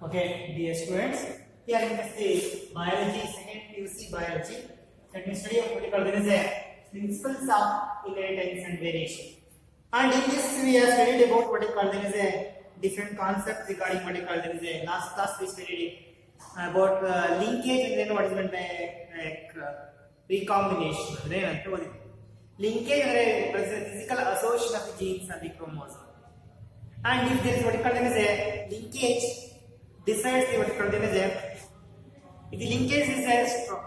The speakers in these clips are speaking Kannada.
Okay, dear students, here in this biology, second PUC biology, let me study what we call this as principles of inheritance and variation. And in this we have studied about what we call this as different concepts regarding what we call this as last class we studied about linkage and then what is meant by recombination. Linkage is a physical association of the genes and the chromosome. And if there is what we call as a linkage decides the what you call them as if the linkage is a strong,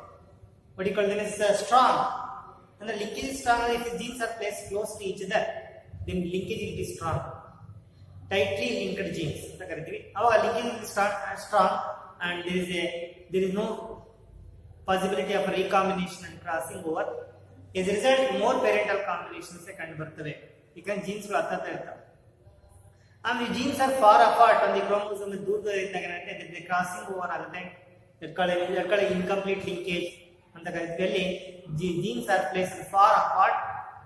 what you call them as strong, and the linkage is strong, if the genes are placed close to each other, then linkage will be strong. Tightly linked genes. Our linkage is strong, and there is no possibility of recombination and crossing over. As a result, more parental combinations can be. You can genes and the genes are far apart on the chromosome the crossing over incomplete linkage and the genes are placed far apart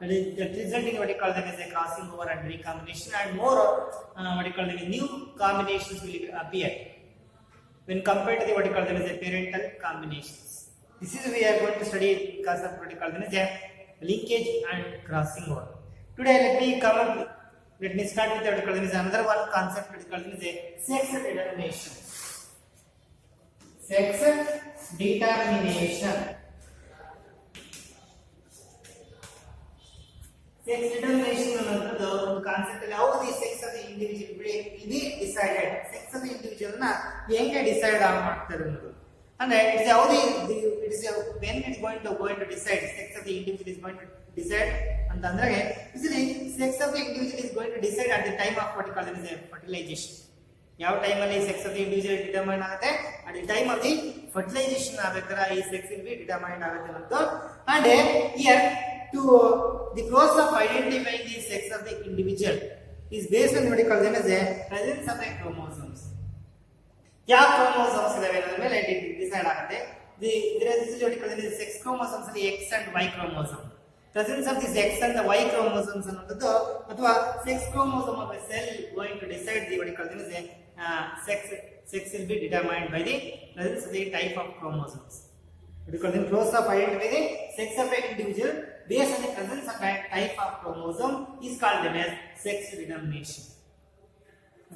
that resulting what you call them as a crossing over and recombination, and more what you call them new combinations will appear when compared to the what you call them as a parental combinations. This is we are going to study because of what you call them as a linkage and crossing over. Today let me start with what is another one concept which is sex determination. Sex determination. Sex determination is the concept how the sex of the individual will be decided. Sex of the individual na decide and it is how it is when it is going to decide. Sex of the individual is going to decide. And the sex of the individual is going to decide at the time of what you call it as fertilization. ಯಾವ time ಅಲ್ಲಿ sex of the individual determine ಆಗುತ್ತೆ at the time of the fertilization ಆಗಬೇಕಾದ್ರೆ ಈ sex will be determined ಆಗುತ್ತೆ ಅಂತ. And here to the process of identifying the sex of the individual is based on what you call them as a presence of the chromosomes. ಯಾವ chromosomes ಇದಾವೆ ಅನ್ನೋದ್ರ ಮೇಲೆ ಡಿಸೈಡ್ ಆಗುತ್ತೆ. there is what you call them as sex chromosomes ಅಲ್ಲಿ X and Y chromosome. Presence of this X and the Y chromosomes ಅನ್ನೋದು ಅಥವಾ sex chromosome of a cell going to decide the what you call them as sex will be determined by the presence of the type of chromosomes. What you call them process of identifying the sex of an individual based on the presence of a type of chromosome is called them as sex determination.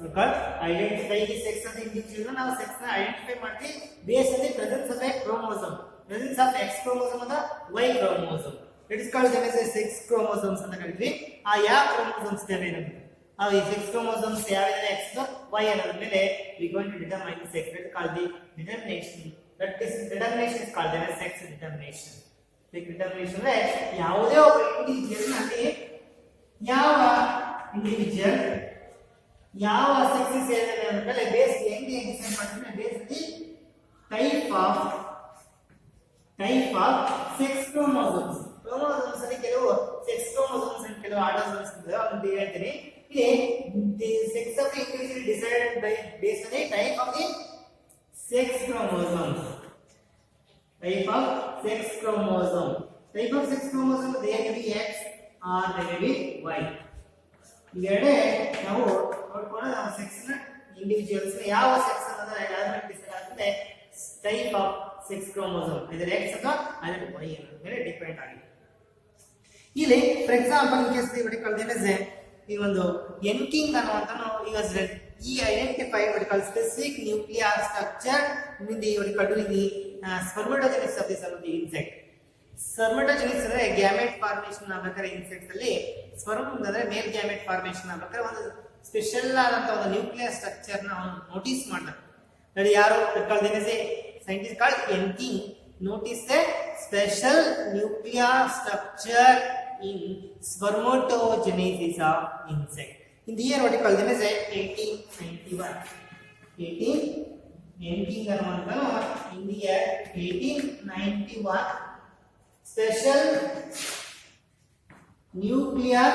Because identify the sex of the individual now sex na identify ಮಾಡ್ತೀವಿ based on the presence of a chromosome. Presence of X chromosome and the Y chromosome. It is called them as sex chromosomes ಅಂತ ಕರೀತೀವಿ. ಆ ಯಾವ chromosomes ಇದಾವೆ ನಮಗೆ ಆ ಈ sex chromosomes ಯಾವಿದೆ X Y ಅನ್ನೋದ್ರ ಮೇಲೆ we going to determine the sex. That is called the determination. That is determination is called as sex determination. Sex determination ಅಂದ್ರೆ ಯಾವುದೇ ಒಬ್ಬ ಇಂಡಿವಿಜುವಲ್ ನಲ್ಲಿ ಯಾವ ಇಂಡಿವಿಜುವಲ್ ಯಾವ ಸೆಕ್ಸ್ ಸೇರಿದೆ ಅನ್ನೋದ್ರ ಮೇಲೆ ಬೇಸ್ ಹೆಂಗೆ ಡಿಸೈಡ್ ಮಾಡ್ತೀವಿ base the type of sex chromosomes. Chromosomes ಅಲ್ಲಿ ಕೆಲವು ಸೆಕ್ಸ್ ಕ್ರೋಮೋಸೋಮ್ಸ್ ಅಂಡ್ ಕೆಲವು ಆಟೋಸೋಮ್ಸ್ ಇದಾವೆ ಅಂತ ಹೇಳ್ತೀನಿ. The sex of the individual decided by based on the type of the sex chromosome. Type of sex chromosome. Type of sex chromosome they may be X or they may be Y. ಇವೆರಡೇ ನಾವು ನೋಡ್ಕೊಂಡು ನಾವು ಸೆಕ್ಸ್ ನ ಇಂಡಿವಿಜುವಲ್ಸ್ ಯಾವ ಸೆಕ್ಸ್ ಅನ್ನೋದನ್ನ ಯಾವ್ದು ಡಿಸೈಡ್ ಆಗುತ್ತೆ ಟೈಪ್ ಆಫ್ ಸೆಕ್ಸ್ ಕ್ರೋಮೋಸೋಮ್ ಇದರ X ಅಥವಾ ಅದರ Y ಅನ್ನೋದ್ರ ಮೇಲೆ ಡಿಪೆಂಡ್ ಆಗಿದೆ. ಇಲ್ಲಿ for example in case what you call them as ಈ ಒಂದು ಎನ್ಕಿಂಗ್ ಅನ್ನುವಂತನು ಈಗ ಈ identify what you call specific nuclear structure in the what you call in the spermatogenesis of the insect. Spermatogenesis ಅಂದ್ರೆ ಗ್ಯಾಮೆಟ್ ಫಾರ್ಮೇಷನ್ ಆಗಬೇಕಾದ್ರೆ ಇನ್ಸೆಕ್ಟ್ಸ್ ಅಲ್ಲಿ ಸ್ಪರ್ಮ್ ಅಂದ್ರೆ ಮೇಲ್ ಗ್ಯಾಮೆಟ್ ಫಾರ್ಮೇಷನ್ ಆಗಬೇಕಾದ್ರೆ ಒಂದು ಸ್ಪೆಷಲ್ ಆದಂತ ಒಂದು ನ್ಯೂಕ್ಲಿಯರ್ ಸ್ಟ್ರಕ್ಚರ್ ನ ನೋಟಿಸ್ ಮಾಡ್ತಾರೆ. ನೋಡಿ ಯಾರು scientist called Enking noticed a special nuclear structure in spermatogenesis of insect. In the year what you call them as 1891. Enking ಅನ್ನುವಂತನು in the year 1891 special nuclear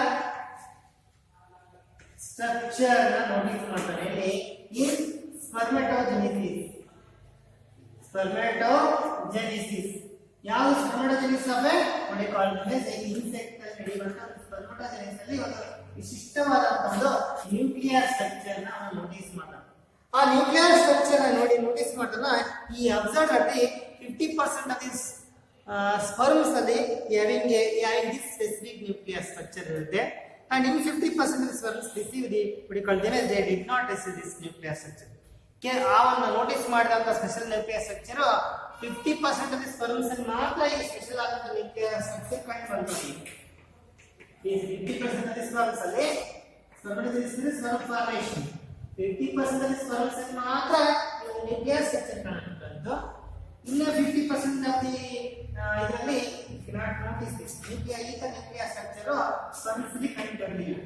structure na notice ಮಾಡ್ತಾನೆ in spermatogenesis. ಯಾವ ಸ್ಪರ್ಮಟೋಜೆನಿಸಿಸ್ ಅವೆ what you call them as insect ಅಲ್ಲಿ ನಡೆಯುವಂತ ಸ್ಪರ್ಮಟೋಜೆನಿಸಿಸ್ ಅಲ್ಲಿ ಒಂದು ವಿಶಿಷ್ಟವಾದ ಒಂದು ನ್ಯೂಕ್ಲಿಯರ್ ಸ್ಟ್ರಕ್ಚರ್ ನ ಅವನು ನೋಟಿಸ್ ಮಾಡ್ತಾನೆ. ಆ ನ್ಯೂಕ್ಲಿಯರ್ ಸ್ಟ್ರಕ್ಚರ್ ನೋಡಿ ನೋಟಿಸ್ ಮಾಡಿದ್ರೆ ಈ ಅಬ್ಸರ್ವ್ ಅಲ್ಲಿ 50% ಆಫ್ ದಿಸ್ ಸ್ಪರ್ಮ್ಸ್ ಅಲ್ಲಿ having this specific nuclear structure ಇರುತ್ತೆ and in 50% of the sperms receive the what you call them as they did not receive this nuclear structure. ಆ ಒಂದು ನೋಟಿಸ್ ಮಾಡಿದಂತ special nuclear structure 50% of the sperms ಅಲ್ಲಿ ಮಾತ್ರ ಈ ಸ್ಪೆಷಲ್ ಆದಂತ ನ್ಯೂಕ್ಲಿಯರ್ ಸ್ಟ್ರಕ್ಚರ್ ಕಂಡು ಬಂದಿದೆ. ಈ 50% ಆಫ್ ದಿ ಸ್ಪರ್ಮ್ಸ್ ಅಲ್ಲಿ sperm formation 50% of the sperms ಅಲ್ಲಿ ಮಾತ್ರ ನ್ಯೂಕ್ಲಿಯರ್ ಸ್ಟ್ರಕ್ಚರ್ ಕಂಡು ಬಂತು. ಇನ್ನು 50% ಆಫ್ ದಿ ಇದರಲ್ಲಿ cannot notice this nuclear structure sperms ಅಲ್ಲಿ ಕಂಡು ಬಂದಿಲ್ಲ.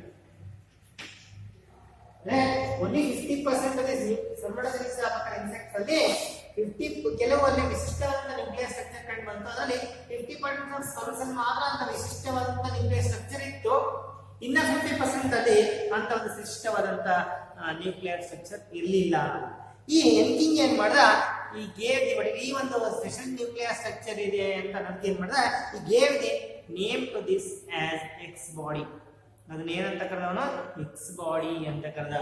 only 50% of the ಸೊರ್ಮಡೋಸಿಸ್ ಇನ್ಸೆಕ್ಟ್ಸ್ ಅಲ್ಲಿ 50 ಕೆಲವಲ್ಲಿ ವಿಶಿಷ್ಟವಾದ ನ್ಯೂಕ್ಲಿಯರ್ ಸ್ಟ್ರಕ್ಚರ್ ಕಂಡು ಬಂತು. ಅದರಲ್ಲಿ 50% ಆಫ್ ಸ್ಪರ್ಮ್ಸ್ ಅಲ್ಲಿ ಮಾತ್ರ ಅಂತ ವಿಶಿಷ್ಟವಾದಂತ ನ್ಯೂಕ್ಲಿಯರ್ ಸ್ಟ್ರಕ್ಚರ್ ಇತ್ತು. ಇನ್ನ 50% ಅಲ್ಲಿ ಅಂತ ಒಂದು ವಿಶಿಷ್ಟವಾದಂತ ನ್ಯೂಕ್ಲಿಯರ್ ಸ್ಟ್ರಕ್ಚರ್ ಇರಲಿಲ್ಲ. ಈ ಎನ್ಕಿಂಗ್ ಏನ್ ಮಾಡ್ದ ಈ ಗೇವ್ ಈ ಒಂದು ಸ್ಪೆಷಲ್ ನ್ಯೂಕ್ಲಿಯರ್ ಸ್ಟ್ರಕ್ಚರ್ ಇದೆ ಅಂತ ನಮ್ಗೆ ಏನ್ ಮಾಡ್ದ ಈ gave the name to this as X body. ಅದನ್ನ ಏನಂತ ಕರೆದವನು ಎಕ್ಸ್ ಬಾಡಿ ಅಂತ ಕರೆದ.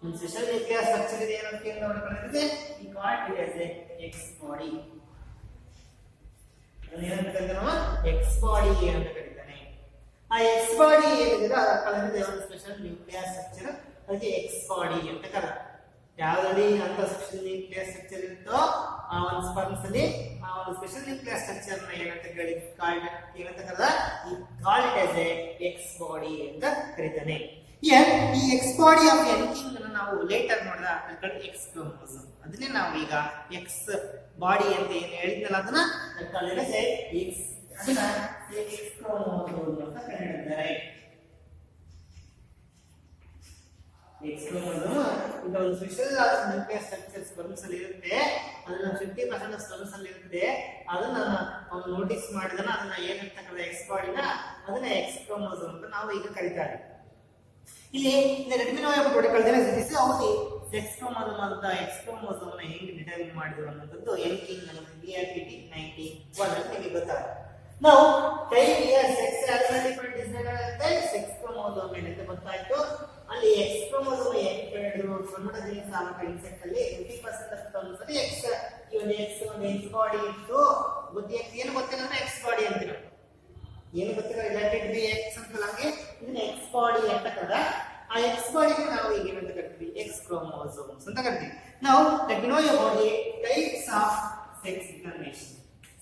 ಒಂದು ಸ್ಪೆಷಲ್ ನ್ಯೂಕ್ಲಿಯರ್ ಸ್ಟ್ರಕ್ಚರ್ ಇದೆ ಏನಂತ ಕರೆದಿದೆ ಈ called it as X body. ಅದನ್ನ ಏನಂತ ಕರೆದವನು ಎಕ್ಸ್ ಬಾಡಿ ಅಂತ ಕರೀತಾನೆ. ಆ ಎಕ್ಸ್ ಬಾಡಿ ಏನಿದೆ ಅದರ ಕಳೆದಿದೆ ಒಂದು ಸ್ಪೆಷಲ್ ನ್ಯೂಕ್ಲಿಯರ್ ಸ್ಟ್ರಕ್ಚರ್, ಅದಕ್ಕೆ ಎಕ್ಸ್ ಬಾಡಿ ಅಂತ ಕರೆದ. ಯಾವ್ದ್ರಲ್ಲಿ ಅಂತ ಸ್ಪೆಷಲ್ ನ್ಯೂಕ್ಲಿಯರ್ ಸ್ಟ್ರಕ್ಚರ್ ಇರುತ್ತೋ ಆ ಒಂದು ಸ್ಪರ್ಮ್ಸ್ ಅಲ್ಲಿ ಆ ಒಂದು ಸ್ಪೆಷಲ್ ನ್ಯೂಕ್ಲಿಯರ್ ಸ್ಟ್ರಕ್ಚರ್ ನ ಏನಂತ ಕೇಳಿ ಏನಂತ ಕರೆದ ಈ ಕಾಲ್ಡ್ ಆಸ್ ಎಕ್ಸ್ ಬಾಡಿ ಅಂತ ಕರೀತಾನೆ. ಈ ಎಕ್ಸ್ ಬಾಡಿ ಆಫ್ ಎನ್ಕಿಂಗ್ ಅನ್ನು ನಾವು ಲೇಟರ್ ನೋಡಿದ ಎಕ್ಸ್ ಕ್ರೋಮೋಸೋಮ್. ಅದನ್ನೇ ನಾವು ಈಗ ಎಕ್ಸ್ ಬಾಡಿ ಅಂತ ಏನು ಹೇಳಿದ್ನಲ್ಲ ಅದನ್ನ ಎಕ್ಸ್ ಕ್ರೋಮೋಸೋಮ್ ಅಂತ ಕರೆದಿದ್ದಾರೆ. ಎಕ್ಸ್ ಕ್ರೋಮೋಸೋಮ್ ಇಂತ ಒಂದು ಸ್ಪೆಷಲ್ ನ್ಯೂಕ್ಲಿಯರ್ ಸ್ಟ್ರಕ್ಚರ್ ಸ್ಪರ್ಮ್ಸ್ ಅಲ್ಲಿ ಇರುತ್ತೆ. ಅದನ್ನ 50% ಸ್ಪರ್ಮ್ಸ್ ಅಲ್ಲಿ ಇರುತ್ತೆ. ಅದನ್ನ ಅವನು ನೋಟಿಸ್ ಮಾಡಿದನ ಅದನ್ನ ಏನಂತ ಕರೆದ ಎಕ್ಸ್ ಬಾಡಿನ ಅದನ್ನ ಎಕ್ಸ್ ಕ್ರೋಮೋಸೋಮ್ ಅಂತ ನಾವು ಈಗ ಕರೀತಾರೆ. ಇಲ್ಲಿ ರೆಡ್ಮಿನೋ ಪ್ರೋಟೋಕಾಲ್ ದಿಸ್ ಅವಧಿ ಸೆಕ್ಸ್ ಕ್ರೋಮೋಸೋಮ್ ಅಂತ ಎಕ್ಸ್ ಕ್ರೋಮೋಸೋಮ್ ನ ಹೆಂಗೆ ಡಿಟರ್ಮಿನ್ ಮಾಡಿದ್ರು ಅನ್ನೋದು ಎನ್ಕಿಂಗ್ BRPT 91 ಅಂತ ನಿಮಗೆ ಗೊತ್ತಾಗುತ್ತೆ. ನಾವು 5 years ಸೆಕ್ಸ್ ಆಲ್ಫಾನ್ಯೂಕ್ಲಿಯಿಕ್ ಡಿಸೈನ್ ಆಗುತ್ತೆ ಸೆಕ್ಸ್ ಕ್ರೋಮೋಸೋಮ್ ಅಂತ ಗೊತ್ತಾಯ್ತು. ಅಲ್ಲಿ ಎಕ್ಸ್ ಕ್ರೋಮೋಸೋಮ್ ಏನು ಹೇಳಿದ್ರು ಸ್ಪರ್ಮಟೋಜೆನಿಕ್ ಆಲ್ಫಾ ಇನ್ಸೆಕ್ಟ್ ಅಲ್ಲಿ 50% ಆಫ್ ಸ್ಪರ್ಮ್ಸ್ ಅಲ್ಲಿ ಎಕ್ಸ್ ಈ ಒಂದು ಎಕ್ಸ್ ಬಾಡಿ ಇತ್ತು. ಬುದ್ಧಿ ಏನು ಗೊತ್ತಿಲ್ಲ ಅಂದ್ರೆ ಎಕ್ಸ್ ಬಾಡಿ ಅಂತೀವಿ. ಏನು ಗೊತ್ತಿಲ್ಲ ರಿಲೇಟೆಡ್ ಬಿ ಎಕ್ಸ್ ಅಂತ ಹಂಗೆ ಇದನ್ನ ಎಕ್ಸ್ ಬಾಡಿ ಅಂತ ಕರೆದ. ಆ ಎಕ್ಸ್ ಬಾಡಿಗೆ ನಾವು ಈಗ ಏನಂತ ಕರಿತೀವಿ ಎಕ್ಸ್ ಕ್ರೋಮೋಸೋಮ್ಸ್ ಅಂತ ಕರಿತೀವಿ. ನಾವು let know about the types of sex determination.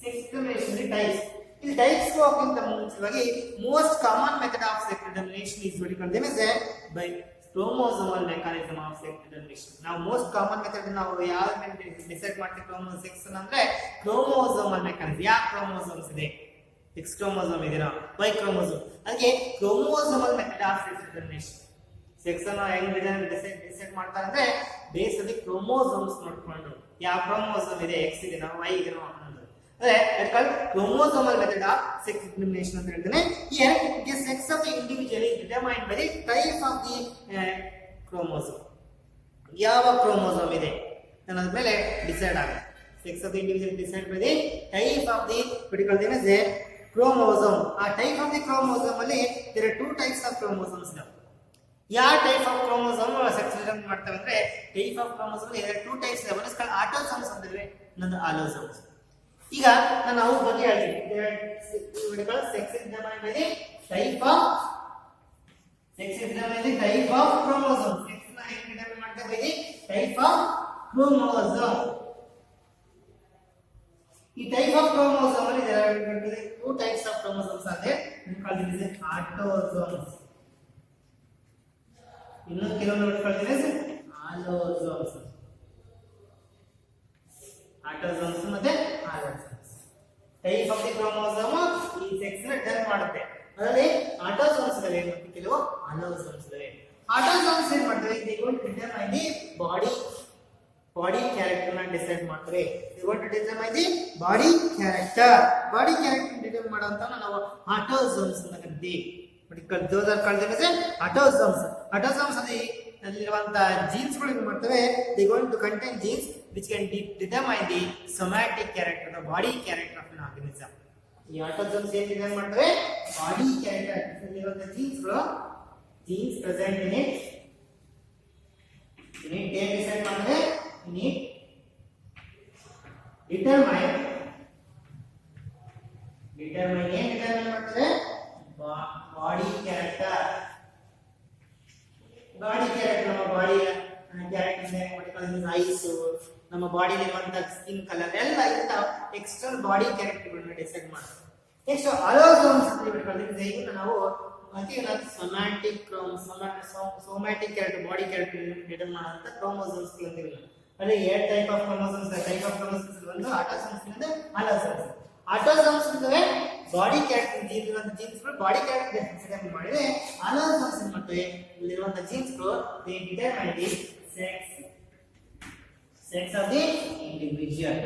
Sex determination types. ಈ ಟೈಪ್ಸ್ ಹೋಗಿಂತ ಮುಂಚಿತವಾಗಿ most common method of sex determination is what you call them as by chromosomal mechanism of sex determination. ನಾವು ಮೋಸ್ಟ್ ಕಾಮನ್ ಮೆಥಡ್ ನಾವು ಯಾವ ಡಿಸೈಡ್ ಮಾಡ್ತೀವಿ ಕ್ರೋಮೋಸೋಮ್ ಸೆಕ್ಸ್ ಅಂದ್ರೆ ಕ್ರೋಮೋಸೋಮಲ್ ಮೆಕಾನಿಸಮ್. ಯಾವ ಕ್ರೋಮೋಸೋಮ್ಸ್ ಇದೆ ಎಕ್ಸ್ ಕ್ರೋಮೋಸೋಮ್ ಇದೆನಾ ವೈ ಕ್ರೋಮೋಸೋಮ್, ಅದಕ್ಕೆ chromosomal method of sex determination. Sex ಅನ್ನು ಹೆಂಗ್ ಡಿಸೈಡ್ ಮಾಡ್ತಾರೆ ಅಂದ್ರೆ ಬೇಸ್ ಅಲ್ಲಿ ಕ್ರೋಮೋಸೋಮ್ಸ್ ನೋಡ್ಕೊಂಡು ಯಾವ ಕ್ರೋಮೋಸೋಮ್ ಇದೆ ಎಕ್ಸ್ ಇದೆನಾ ವೈ ಇದೆನಾ ಅನ್ನೋದು. ಅಂದ್ರೆ it called chromosomal method of sex determination ಅಂತ ಹೇಳ್ತಾನೆ. Here the sex of the individual is determined by the type of the chromosome. ಯಾವ ಕ್ರೋಮೋಸೋಮ್ ಇದೆ ಅನ್ನೋದ್ರ ಮೇಲೆ ಡಿಸೈಡ್ ಆಗುತ್ತೆ. Sex of the individual decide by the type of the particular thing is a chromosome. ಆ ಟೈಪ್ ಆಫ್ ದಿ ಕ್ರೋಮೋಸೋಮ್ ಅಲ್ಲಿ there are 2 types of chromosomes ಇದಾವೆ. ಯಾವ type of chromosome sex determine ಮಾಡ್ತವೆ ಅಂದ್ರೆ ಟೈಪ್ ಆಫ್ ಕ್ರೋಮೋಸೋಮ್ ಅಲ್ಲಿ 2 ಟೈಪ್ಸ್ ಇದೆ. ಒಂದು ಕಾಲ್ಡ್ ಆಟೋಸೋಮ್ಸ್ ಅಂತಿವೆ, ಇನ್ನೊಂದು ಆಲೋಸೋಮ್ಸ್. ಈಗ ನಾನು ಅವ್ರ ಬಗ್ಗೆ ಹೇಳ್ತೀನಿ. Sex determine by the type of chromosome. Sex ನ ಹೇಗೆ ಡಿಟರ್ಮಿನ್ ಮಾಡ್ತಾರೆ by the type of chromosome. ಈ ಟೈಪ್ ಆಫ್ ಕ್ರೋಮೋಸೋಮ್ ಅಲ್ಲಿ there are 2 types of chromosomes are there. We call them as autosomes. ಇನ್ನೊಂದು ಕೆಲವೊಂದು call them as allosomes. autosomes ಮತ್ತೆ allosomes. Type of the chromosome ಈ ಸೆಕ್ಸ್ ನ ಡಿಟರ್ಮಿನ್ ಮಾಡುತ್ತೆ. ಅದರಲ್ಲಿ ಆಟೋಸೋಮ್ಸ್ ಗಳಿವೆ ಮತ್ತು ಕೆಲವು ಅಲೋಸೋಮ್ಸ್ ಗಳಿವೆ. ಆಟೋಸೋಮ್ಸ್ ಏನ್ ಮಾಡ್ತವೆ they going to determine the body character ನ ಡಿಸೈಡ್ ಮಾಡ್ತಾರೆ. They going to determine the body character determine ಮಾಡೋಂತವನ್ನ ನಾವು ಆಟೋಸೋಮ್ಸ್ ಅಂತ ಕರಿತೀವಿ. those are called as autosomes. autosomes ಅಲ್ಲಿರುವಂತಹ ಜೀನ್ಸ್ ಗಳು ಏನು ಮಾಡ್ತವೆ they going to contain genes which can determine the somatic character, the body character of an organism. ಈ ಆಟೋಸೋಮ್ಸ್ ಏನು ಡಿಟರ್ಮೈನ್ ಮಾಡ್ತವೆ ಬಾಡಿ ಕ್ಯಾರೆಕ್ಟರ್ ಇರುವಂತಹ ಜೀನ್ಸ್ ಪ್ರೆಸೆಂಟ್ ಇನ್ ಇಟ್ ಏನು ಡಿಸೈಡ್ need determine ಏನ್ ಡಿಟರ್ಮೈನ್ ಮಾಡ್ತಾರೆ ಬಾಡಿ ಕ್ಯಾರೆಕ್ಟರ್ ನಮ್ಮ ಬಾಡಿಯ ಕ್ಯಾರೆಕ್ಟರ್ ಐಸ್ ನಮ್ಮ ಬಾಡಿಲಿ ಇರುವಂತಹ ಸ್ಕಿನ್ ಕಲರ್ ಎಲ್ಲ ಇಂತ ಎಕ್ಸ್ಟರ್ನಲ್ ಬಾಡಿ ಕ್ಯಾರೆಕ್ಟರ್ಗಳನ್ನ ಡಿಸೈಡ್ ಮಾಡ್ತಾರೆ. ನೆಕ್ಸ್ಟ್ ಅಲೋಸೋಮ್ಸ್ ಅಂತ ಹೇಳ್ಕೊಳ್ಳೋದು ಇದನ್ನ ನಾವು somatic character body character determine ಮಾಡುವಂತ ಕ್ರೋಮೋಸೋಮ್ಸ್ ಅಂತೀವಿ. ಅಲ್ಲಿ 2 ಟೈಪ್ ಆಫ್ ಕ್ರೋಮೋಸೋಮ್ಸ್ ಒಂದು ಆಟೋಸೋಮ್ಸ್ ಇಂದ ಅಲೋಸೋಮ್ಸ್. ಆಟೋಸೋಮ್ಸ್ ಅಂದ್ರೆ ಬಾಡಿ ಕ್ಯಾರೆಕ್ಟರ್ ಜೀನ್ಸ್ಗಳು ಬಾಡಿ ಕ್ಯಾರೆಕ್ಟರ್ ಡಿಟರ್ಮೈನ್ ಮಾಡಿದ್ರೆ ಅಲೋಸೋಮ್ಸ್ ಮತ್ತೆ ಇಲ್ಲಿರುವಂತಹ ಜೀನ್ಸ್ಗಳು they determine the sex of the individual.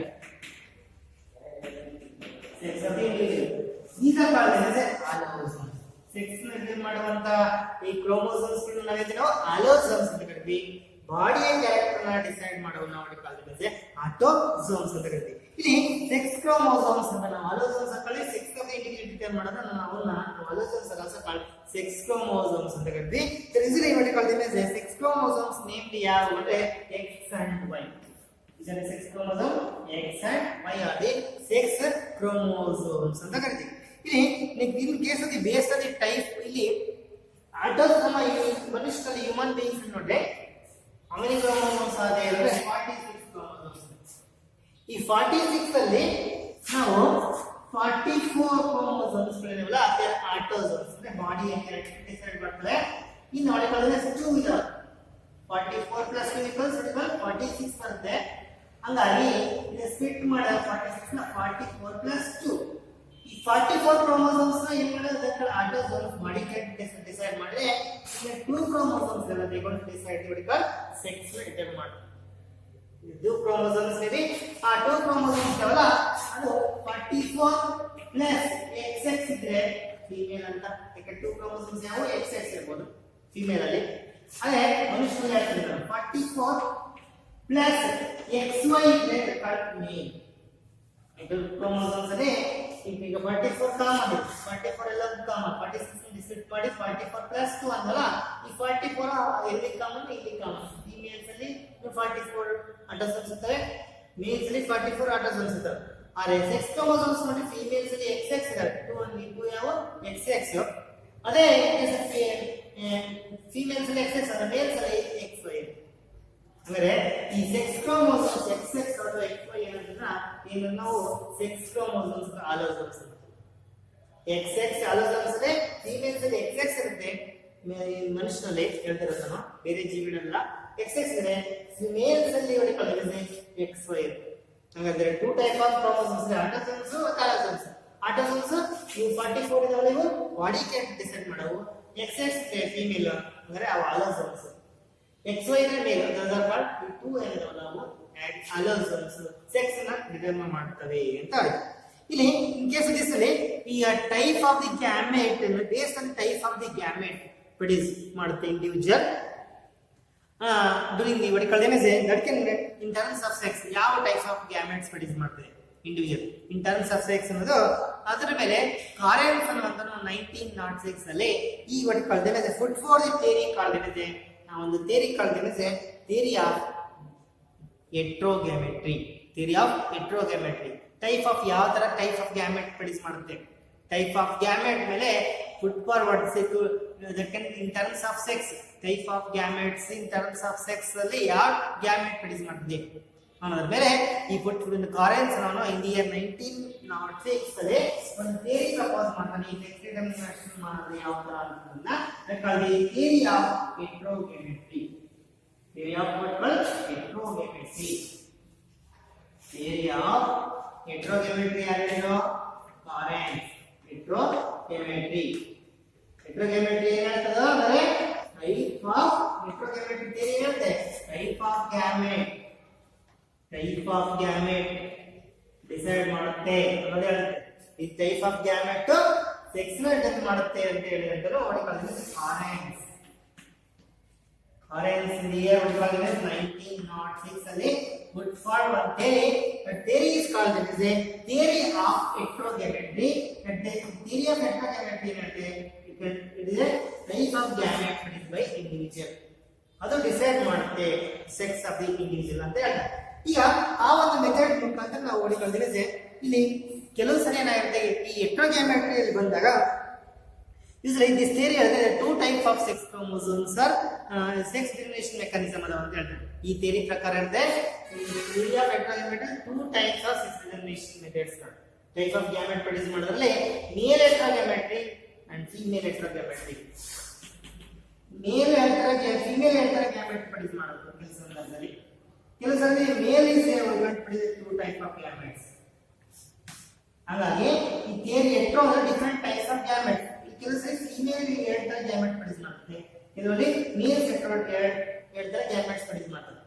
These are called as allosomes. Sex determine ಮಾಡುವಂತ ಈ ಕ್ರೋಮೋಸೋಮ್ಸ್ ಗಳು ನಾವೇನೋ ಅಲೋಸೋಮ್ಸ್ ಅಂತ ಕರಿತೀವಿ. ಬಾಡಿಯ ಕ್ಯಾರೆಕ್ಟರ್ ನ ಡಿಸೈಡ್ ಮಾಡೋದು ನಾವು ಕಲ್ತಿದ್ದೇವೆ ಆಟೋಸೋಮ್ಸ್ ಅಂತ ಕರಿತೀವಿ. ಇಲ್ಲಿ ಸೆಕ್ಸ್ ಕ್ರೋಮೋಸೋಮ್ಸ್ ಅಂತ ನಾವು ಅಲೋಸೋಮ್ಸ್ ಹಾಕೊಳ್ಳಿ sex of the individual determine ಮಾಡೋದು ನಾವು ಅಲೋಸೋಮ್ಸ್ ಆಲ್ಸೋ ಕಾಲ್ಡ್ ಸೆಕ್ಸ್ ಕ್ರೋಮೋಸೋಮ್ಸ್ ಅಂತ ಕರಿತೀವಿ. So this is what called them as sex chromosomes named ಯಾವು ಅಂದ್ರೆ X and Y. These are sex chromosome X and Y are the sex chromosomes ಅಂತ ಕರಿತೀವಿ. ಇಲ್ಲಿ in case of the based on the type ಇಲ್ಲಿ ಆಟೋಸೋಮ್ ಮನುಷ್ಯರಲ್ಲಿ ಹ್ಯೂಮನ್ ಬೀಯಿಂಗ್ಸ್ ನೋಡ್ರೆ how many chromosomes are there ಅಂದ್ರೆ 46 chromosomes. ಈ 46 ಅಲ್ಲಿ ನಾವು 44 chromosomes ಗಳಿವೆಲ್ಲ ಅದೇ ಆಟೋಸೋಮ್ಸ್ ಅಂದ್ರೆ ಬಾಡಿ ಕ್ಯಾರೆಕ್ಟರ್ ಡಿಸೈಡ್ ಮಾಡ್ತಾರೆ. ಇನ್ನು ಒಳಗಡೆ 2 ಇದೆ 44 plus 2 equals 46 ಬರುತ್ತೆ. ಹಂಗಾಗಿ ಇದು ಸ್ಪ್ಲಿಟ್ ಮಾಡಿ 46 ನ 44 plus 2 ಈ 44 ಕ್ರೋಮೋಸೋಮ್ಸ್ ನ ಏನು ಮಾಡೋದಕ್ಕೆ ಆಟೋಸೋಮ್ಸ್ ಬಾಡಿ ಕ್ಯಾರೆಕ್ಟರ್ ಡಿಸೈಡ್ ಮಾಡಿದ್ರೆ ಇಲ್ಲಿ 2 ಕ್ರೋಮೋಸೋಮ್ಸ್ ಎಲ್ಲ ತಗೊಂಡು ಡಿಸೈಡ್ ಮಾಡಿದ್ರೆ ಸೆಕ್ಸ್ ಡಿಟರ್ಮೈನ್ ಮಾಡ್ತಾರೆ. ಇದು ಕ್ರೋಮೋಸೋಮ್ಸ್ ಇದೆ ಆ 2 ಕ್ರೋಮೋಸೋಮ್ಸ್ ಅಲ್ಲ ಅದು 44 plus XX ಇದ್ರೆ ಫೀಮೇಲ್ ಅಂತ. ಯಾಕೆ 2 ಕ್ರೋಮೋಸೋಮ್ಸ್ ಯಾವ XX ಇರಬಹುದು ಫೀಮೇಲ್ ಅಲ್ಲಿ. ಅದೇ ಮನುಷ್ಯನಲ್ಲಿ ಹೇಳ್ತಿದ್ದಾರೆ 44 plus XY ಇದ್ರೆ ಕರೆಕ್ಟ್ ಮೇಲ್. ಇದು ಕ್ರೋಮೋಸೋಮ್ಸ್ ಅದೇ ಈಗ 44 ಕಾಮನ್ 44 ಎಲ್ಲ ಕಾಮನ್ 46 ಡಿಸ್ಪ್ಲಿಟ್ ಮಾಡಿ 44 plus 2 ಅಂದಲ್ಲ ಈ 44 ಎಲ್ಲಿ ಕಾಮನ್ ಇಲ್ಲಿ ಕಾಮನ್. ಫೀಮೇಲ್ಸ್ ಅಲ್ಲಿ 44 ಆಟೋಸೋಮ್ಸ್ ಇರ್ತವೆ ಮೇಲ್ಸ್ ಅಲ್ಲಿ 44 ಆಟೋಸೋಮ್ಸ್ ಇರ್ತವೆ. ಆದರೆ ಸೆಕ್ಸ್ ಕ್ರೋಮೋಸೋಮ್ಸ್ ನೋಡಿ ಫೀಮೇಲ್ಸ್ ಅಲ್ಲಿ XX ಇದಾವೆ 2 and 2 ಯಾವ XX. ಅದೇ ಫೀಮೇಲ್ಸ್ ಅಲ್ಲಿ XX ಅದ ಮೇಲ್ಸ್ ಅಲ್ಲಿ XY. ಅಂದ್ರೆ ಈ ಸೆಕ್ಸ್ ಕ್ರೋಮೋಸೋಮ್ಸ್ XX ಅಥವಾ XY ಏನಂದ್ರೆ ನಾವು ಸೆಕ್ಸ್ ಕ್ರೋಮೋಸೋಮ್ಸ್ ಅಲೋಸೋಮ್ಸ್ XX ಅಲೋಸೋಮ್ಸ್ ಇದೆ. ಫೀಮೇಲ್ಸ್ ಅಲ್ಲಿ XX ಇರುತ್ತೆ ಮನುಷ್ಯನಲ್ಲಿ ಹೇಳ್ತಿರೋದು ನಾನು ಬೇರೆ ಜೀವಿಗಳೆಲ್ಲ XX ಇದೆ. ಮೇಲ್ಸ್ ಅಲ್ಲಿ ಹೊಡಿಕೊಳ್ಳೋದು XY ಇರುತ್ತೆ. ಹಾಗಾದ್ರೆ 2 ಟೈಪ್ ಆಫ್ ಕ್ರೋಮೋಸೋಮ್ಸ್ ಇದೆ ಆಟೋಸೋಮ್ಸ್ ಮತ್ತು ಅಲೋಸೋಮ್ಸ್. ಆಟೋಸೋಮ್ಸ್ ಇವು 44 ಇದಾವೆ ಇವು ಬಾಡಿ ಕ್ಯಾರೆಕ್ಟರ್ ಡಿಸೈಡ್ ಮಾಡವು. XX ಫೀಮೇಲ್ ಅಂದ್ರೆ ಅವು ಅಲೋಸೋಮ್ಸ್. XY ನ ಮೇಲ್ ಅದರ ಪಾರ್ಟ್ 2 ಏನೋ ನಾವು ಅಲೋಸೋಮ್ಸ್ ಸೆಕ್ಸ್ ನ ಡಿಟರ್ಮೈನ್ ಮಾಡ್ತವೆ ಅಂತ ಆಯ್ತು. ಇಲ್ಲಿ ಇನ್ ಕೇಸ್ ದಿಸ್ ಅಲ್ಲಿ ಈ type of the gamete based on type of the gamete produce ಮಾಡುತ್ತೆ individual during the what called as that can in terms of sex ಯಾವ ಟೈಪ್ ಆಫ್ ಗ್ಯಾಮೆಟ್ಸ್ ಪ್ರೊಡ್ಯೂಸ್ ಮಾಡ್ತದೆ individual in terms of sex ಅನ್ನೋದು ಅದರ ಮೇಲೆ ಕಾರೆನ್ಸ್ ಅನ್ನುವಂತ 1906 ಅಲ್ಲಿ ಈ what called as food for the theory called it ಒಂದು theory called as theory of heterogametry. theory of heterogametry type of ಯಾವ ತರ ಟೈಪ್ ಆಫ್ ಗ್ಯಾಮೆಟ್ ಪ್ರೊಡ್ಯೂಸ್ ಮಾಡುತ್ತೆ ಟೈಪ್ ಆಫ್ ಗ್ಯಾಮೆಟ್ ಮೇಲೆ put forward that can in terms of sex type of gametes in terms of sex ಅಲ್ಲಿ ಯಾವ ಗ್ಯಾಮೆಟ್ ಪ್ರೊಡ್ಯೂಸ್ ಮಾಡ್ತದೆ ಅನ್ನೋದ್ರ ಮೇಲೆ ಈ ಪುಟ್ ಕಾರೆನ್ಸ್ ನಾನು ಇನ್ ದಿ ಇಯರ್ 1906 ಅಲ್ಲಿ ಒಂದು ಥಿಯರಿ ಪ್ರಪೋಸ್ ಮಾಡ್ತಾನೆ. ಈ ಸೆಕ್ಸ್ ಡಿಟರ್ಮಿನೇಷನ್ ಮಾಡೋದು ಯಾವ ತರ ಅನ್ನೋದನ್ನ the theory of heterogametry. Theory of heterogametry. Theory of heterogametry ಯಾರು ಕಾರೆನ್ಸ್. ಹೆಟೆರೋಗೇಮೆಟ್ರಿ ಹೆಟೆರೋಗೇಮೆಟ್ರಿ ಏನು ಹೇಳ್ತದ ಅಂದ್ರೆ ಟೈಪ್ ಆಫ್ ಹೆಟೆರೋಗೇಮೆಟ್ರಿ ಥಿಯರಿ ಹೇಳುತ್ತೆ ಟೈಪ್ ಆಫ್ ಗ್ಯಾಮೆಟ್ ಡಿಸೈಡ್ ಮಾಡುತ್ತೆ ಅನ್ನೋದು ಹೇಳುತ್ತೆ. ಈ ಟೈಪ್ ಆಫ್ ಗ್ಯಾಮೆಟ್ ಸೆಕ್ಸ್ ನ ಡಿಟರ್ಮೈನ್ ಮಾಡುತ್ತೆ ಅಂತ ಹೇಳಿದ್ರೆ ಕಾರೆನ್ಸ್ in the year 1906 ಅಲ್ಲಿ put forward one theory. That theory is called as a theory of heterogametry. And the theory of heterogametry it is a type of gamete produced by individual. ಅದು ಡಿಸೈಡ್ ಮಾಡುತ್ತೆ ಸೆಕ್ಸ್ ಆಫ್ ದಿ ಇಂಡಿವಿಜುವಲ್ ಅಂತ ಹೇಳ್ತಾರೆ. ಈಗ ಆ ಒಂದು ಮೆಥಡ್ ಮುಖಾಂತರ ನಾವು ಓಡಿಕೊಂಡಿದ್ರೆ ಇಲ್ಲಿ ಕೆಲವು ಸರಿ ಏನಾಗುತ್ತೆ, ಈ ಹೆಟೆರೋಗ್ಯಾಮೆಟ್ರಿಯಲ್ಲಿ ಬಂದಾಗ ಯೂಶಲಿ ದಿಸ್ ಥಿಯರಿ ಹೇಳಿದ್ರೆ 2 types of sex chromosomes are sex determination mechanism ಅದಾವ ಅಂತ ಹೇಳ್ತಾರೆ. ಈ ಥಿಯರಿ ಪ್ರಕಾರ ಇರುತ್ತೆ theory of heterogametes 2 types of sex determination methods type of gamete produce ಮಾಡೋದ್ರಲ್ಲಿ male heterogametry and female heterogametry. Male female heterogamete produce ಮಾಡೋದು ಕೆಲವು ಸಂದರ್ಭದಲ್ಲಿ, ಕೆಲವು ಸಂದರ್ಭದಲ್ಲಿ male is produce 2 types of gametes. ಹಾಗಾಗಿ ಈ ಥಿಯರಿ ಹೆಟೆರೋ ಅಂದ್ರೆ ಡಿಫರೆಂಟ್ ಟೈಪ್ಸ್ ಆಫ್ ಗ್ಯಾಮೆಟ್. ಕೆಲವು ಸರಿ ಫೀಮೇಲ್ ಹೇಳ್ತಾರೆ ಗ್ಯಾಮೆಟ್ ಪ್ರೊಡ್ಯೂಸ್ ಮಾಡುತ್ತೆ, ಕೆಲವೊಂದು ಮೇಲ್ ಹೇಳ್ತಾರೆ ಗ್ಯಾಮೆಟ್ಸ್ ಪ್ರೊಡ್ಯೂಸ್ ಮಾಡ್ತಾರೆ.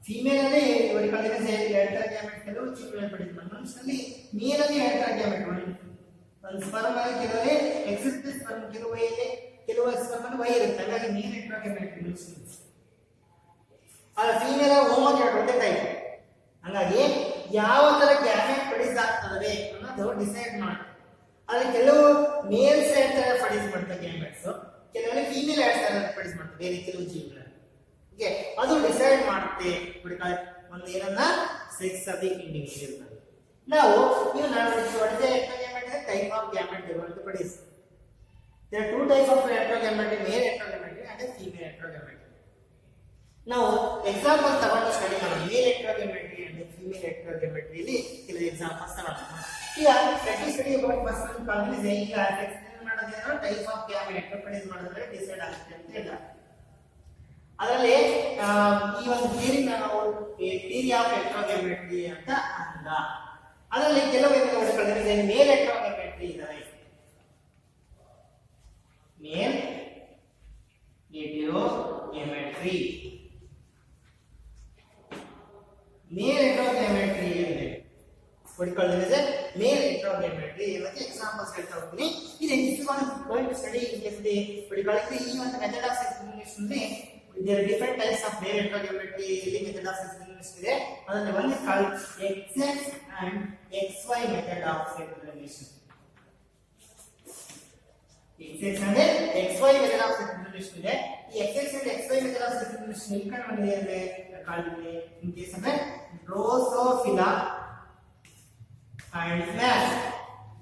ಫೀಮೇಲ್ ಅಲ್ಲಿ ಹೇಳ್ತಾರೆ ಗ್ಯಾಮೆಟ್, ಕೆಲವು ಚಿಕ್ಕಗಳು ಪ್ರೊಡ್ಯೂಸ್ ಮಾಡ್ತಾರೆ. ಮನುಷ್ಯನಲ್ಲಿ ಮೇಲ್ ಅಲ್ಲಿ ಹೇಳ್ತಾರೆ ಗ್ಯಾಮೆಟ್, ಒಂದು ಸ್ಪರ್ಮ್ ಅಲ್ಲಿ ಕೆಲವೇ ಎಕ್ಸಿಸ್ಟ್ ಸ್ಪರ್ಮ್, ಕೆಲವು ಸ್ಪರ್ಮ್ ಅಲ್ಲಿ ವೈ ಇರುತ್ತೆ. ಹಾಗಾಗಿ ಮೇಲ್ ಹೆಟೆರೋಗ್ಯಾಮೆಟ್ ಮನುಷ್ಯನಲ್ಲಿ, ಆದ್ರೆ ಫೀಮೇಲ್ ಹೋಮೋಗ್ಯಾಮೆಟ್ ಒಂದೇ ಟೈಪ್. ಹಾಗಾಗಿ ಯಾವ ತರ ಗ್ಯಾಮೆಟ್ ಪ್ರೊಡ್ಯೂಸ್ ಆಗ್ತದೆ ಅನ್ನೋದು ಡಿಸೈಡ್ ಮಾಡುತ್ತೆ. ಆದ್ರೆ ಕೆಲವು ಮೇಲ್ಸ್ ಹೇಳ್ತಾರೆ ಪ್ರೊಡ್ಯೂಸ್ ಮಾಡ್ತಾರೆ ಗ್ಯಾಮೆಟ್ಸ್, ಕೆಲವೊಂದು ಫೀಮೇಲ್ ಹೇಳ್ತಾರೆ ಪ್ರೊಡ್ಯೂಸ್ ಮಾಡ್ತಾರೆ ಬೇರೆ ಕೆಲವು ಜೀವಿಗಳು. ಓಕೆ, ಅದು ಡಿಸೈಡ್ ಮಾಡುತ್ತೆ ಒಂದು ಏನನ್ನ ಸೆಕ್ಸ್ ಆಫ್ ದಿ ಇಂಡಿವಿಜುವಲ್. ನಾವು ನೀವು type of gamete develop produce. There are 2 types of heterogametry, male heterogametry and a female heterogametry. ನಾವು ಎಕ್ಸಾಂಪಲ್ ತಗೊಂಡು ಸ್ಟಡಿ ಮಾಡೋಣ. ಮೇಲ್ ಹೆಟೆರೋಗ್ಯಾಮೆಟ್ರಿ ಅಂಡ್ ಫೀಮೇಲ್ ಹೆಟೆರೋಗ್ಯಾಮೆಟ್ರಿ ಅಲ್ಲಿ ಕೆಲವು ಎಕ್ಸಾಂಪಲ್ಸ್ ತಗೊಳ್ಳೋಣ. ಈಗ ಸ್ಟಡಿ ಅಬೌಟ್ ಪರ್ಸನಲ್ ಕಾನ್ಫಿಡೆನ್ಸ್ ಈಗ ಎಕ್ಸ್ಪ್ಲೇನ್ ಮಾಡೋದೇನೋ ಟೈಪ್ ಆಫ್ ಗ್ಯಾಮೆಟ್ ಪ್ರೊಡ್ಯೂಸ್ ಮಾಡೋದ್ರೆ ಡಿಸೈಡ್ ಆಗುತ್ತೆ ಅಂತ ಹೇಳ್ತಾರೆ. ಅದರಲ್ಲಿ ಈ ಒಂದು ಥಿಯರಿ ನಾವು ಥಿಯರಿ ಆಫ್ ಹೆಟೆರೋಗ್ಯಾಮೆಟ್ರಿ ಅಂತ ಅಂದ. ಅದರಲ್ಲಿ ಕೆಲವು ನೋಡಿಕೊಳ್ಳೋದ್ರೆ ಮೇಲ್ ಹೆಟೆರೋಗ್ಯಾಮೆಟ್ರಿ ಇದಾವೆ. ಮೇಲ್ ಹೆಟೆರೋಗ್ಯಾಮೆಟ್ರಿ, ಮೇಲ್ ಹೆಟೆರೋಗ್ಯಾಮೆಟ್ರಿ ಇದೆ ನೋಡಿಕೊಳ್ಳೋದ್ರೆ ಮೇಲ್ ಹೆಟೆರೋಗ್ಯಾಮೆಟ್ರಿ ಇದಕ್ಕೆ ಎಕ್ಸಾಂಪಲ್ಸ್ ಹೇಳ್ತಾ ಹೋಗ್ತೀನಿ. ಇದು going to study in case the ನೋಡಿಕೊಳ್ಳೋದ್ರೆ ಈ ಒಂದು ಮೆಥಡ್ ಆಫ್ ಸೆಕ್ಸ್ ಡಿಟರ್ಮಿನೇಷನ್ ಅಲ್ಲಿ there are different types of male heterogametry ಇಲ್ಲಿ ಮೆಥಡ್ ಆಫ್ ಸೆಕ್ಸ್ ಡಿಟರ್ಮಿನೇಷನ್ ಇದೆ. ಅದರಲ್ಲಿ one is called XX and XY method of sex determination. XX and XY method of sex determination ಇದೆ. ಈ XX and XY method of sex determination ಇಲ್ಲಿ ಕಂಡು ಬಂದಿದೆ ಅಂದ್ರೆ ಕಾಲ್ಡಿದೆ in case of Drosophila and flash.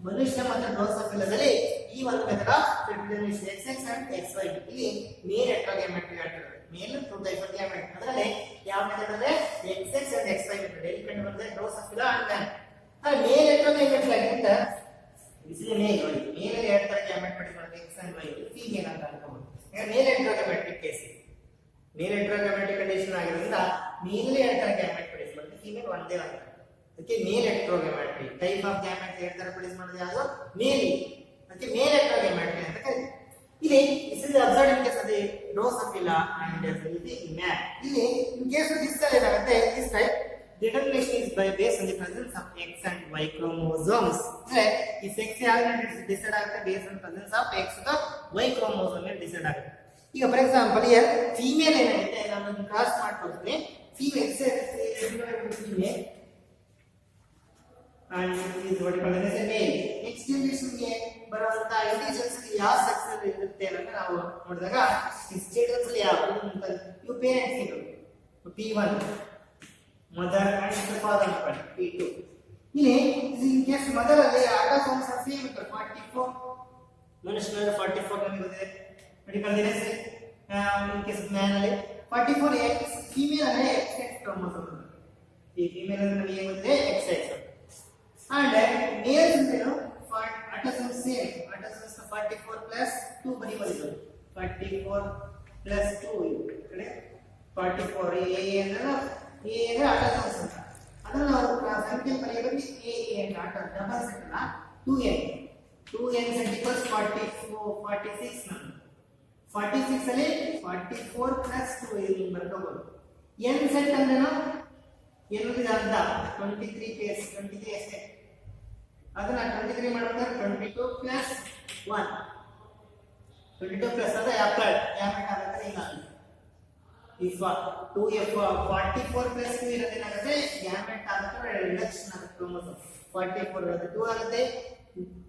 ಮನುಷ್ಯ ಮತ್ತು ಡ್ರೋಸೋಫಿಲಾದಲ್ಲಿ ಈ ಒಂದು method of sex determination XX and XY ಇಲ್ಲಿ ಮೇಲ್ ಹೆಟೆರೋಗ್ಯಾಮೆಟ್ರಿ ಹೇಳ್ತಾರೆ. ಮೇಲ್ 2 type of gamete. ಅದರಲ್ಲಿ ಯಾವ ಮೆಥಡ್ ಅಂದ್ರೆ XX and XY ಮೆಥಡ್ ಇಲ್ಲಿ ಕಂಡು ಬಂದಿದೆ ಡ್ರೋಸೋಫಿಲಾ and ಮ್ಯಾನ್. ಆ ಮೇಲ್ ಹೆಟೆರೋಗ್ಯಾಮೆಟ್ರಿ ಆಗಿಂದ ಇಸ್ ಮೇಲ್ ನೋಡಿ, ಮೇಲ್ ಹೇಳ್ತಾರೆ ಗ್ಯಾಮೆಟ್ ಪ್ರೊಡ್ಯೂಸ್ ಮಾಡೋದು X and Y, ಫೀಮೇಲ್ ಅಂತ ಅನ್ಕೋಬಹುದು. ಈಗ ಮೇಲ್ ಹೆಟೆರೋಗ್ಯಾಮೆಟ್ರಿ ಕೇಸ್, ಮೇಲ್ ಹೆಟೆರೋಗ್ಯಾಮೆಟ್ರಿ ಕಂಡೀಷನ್ ಆಗಿರೋದ್ರಿಂದ ಮೇಲ್ ಹೇಳ್ತಾರೆ ಗ್ಯಾಮೆಟ್ ಪ್ರೊಡ್ಯೂಸ್ ಮಾಡೋದು, ಫೀಮೇಲ್ ಒಂದೇ ಅಂತ. ಅದಕ್ಕೆ ಮೇಲ್ ಹೆಟೆರೋಗ್ಯಾಮೆಟ್ರಿ ಟೈಪ್ ಆಫ್ ಗ್ಯಾಮೆಟ್ ಹೇಳ್ತಾರೆ ಪ್ರೊಡ್ಯೂಸ್ ಮಾಡೋದು ಯಾವುದು ಮೇಲ್, ಅದಕ್ಕೆ ಮೇಲ್ ಹೆಟೆರೋಗ್ಯಾಮೆಟ್ರಿ ಅಂತ ಕರೀತಾರೆ. ಇಲ್ಲಿ this is observed in case of the Drosophila and the man. ಇಲ್ಲಿ in case of this ಏನಾಗುತ್ತೆ, this type determination is based on the presence of X and Y chromosomes. ಅಂದ್ರೆ ಈ ಸೆಕ್ಸ್ ಯಾವಾಗ ಡಿಸೈಡ್ ಆಗುತ್ತೆ based on presence of X ಅಥವಾ Y chromosome ಮೇಲೆ ಡಿಸೈಡ್ ಆಗುತ್ತೆ. ಈಗ ಫಾರ್ ಎಕ್ಸಾಂಪಲ್ here ಫೀಮೇಲ್ ಏನಾಗುತ್ತೆ, ನಾನು ಕ್ರಾಸ್ ಮಾಡ್ಕೊಳ್ತೀನಿ. Female female and is what called as a male. Next generation ಗೆ ಬರುವಂತ ಇಂಡಿವಿಜುವಲ್ಸ್ ಯಾವ ಸೆಕ್ಸ್ ಅಲ್ಲಿ ಇರುತ್ತೆ ಅಂತ ನಾವು ನೋಡಿದಾಗ ಈ ಸ್ಟೇಟಸ್ ಅಲ್ಲಿ ಯಾವ ಇವು ಪೇರೆಂಟ್ಸ್ ಇರು P1 ಮದರ್ ಅಂಡ್ ಫಾದರ್ ಅಂತ P2. ಇಲ್ಲಿ ಇನ್ ಕೇಸ್ ಮದರ್ ಅಲ್ಲಿ ಆಟೋಸೋಮ್ಸ್ ಸೇಮ್ ಇರುತ್ತೆ 44, ಮನುಷ್ಯನಲ್ಲಿ 44 ನಮಗೆ ಬಂದಿದೆ ಮೆಡಿಕಲ್ ದಿನಸ್. ಇನ್ ಕೇಸ್ ಮ್ಯಾನ್ ಅಲ್ಲಿ 44 X, ಫೀಮೇಲ್ ಅಲ್ಲಿ XX ಕ್ರೋಮೋಸೋಮ್. ಈ ಫೀಮೇಲ್ ಅಲ್ಲಿ ನಮಗೆ ಏನು ಬಂದಿದೆ XX. And males ಅಂತೇನು autosomes same, autosomes 44 plus 2 ಬರೀಬಹುದು. 44 plus 2 ಈ ಕಡೆ 44 A ಅಂದ್ರೆ autosomes ಅಂತ. ಅದನ್ನ ನಾವು ಸಂಖ್ಯೆ ಬರೆಯಬೇಕು A ಅಂತ ಆಟ ಡಬಲ್ ಸೆಟ್ ಅಲ್ಲ 2n set equals 44 46 ನಾನು 46 ಅಲ್ಲಿ 44 plus 2 ಇಲ್ಲಿ ಬರ್ಕೋಬಹುದು. n set ಅಂದ್ರೇನು, n ಅಂದ್ರೆ ಅರ್ಧ 23 ಕೇಸ್ 23 ಅಷ್ಟೇ. ಅದನ್ನ 23 ಮಾಡಿದ್ರೆ 22 plus 1 22 plus ಅದ ಅಪ್ಲೈಡ್ ಗ್ಯಾಮೆಟ್ ಆಗುತ್ತೆ. ಏನಾಗುತ್ತೆ if 2f 44 plus 2 ಇರೋದು ಏನಾಗುತ್ತೆ ಗ್ಯಾಮೆಟ್ ಆಗುತ್ತೆ, ರಿಡಕ್ಷನ್ ಆಗುತ್ತೆ ಕ್ರೋಮೋಸೋಮ್ 44 ಇರೋದು 2 ಆಗುತ್ತೆ,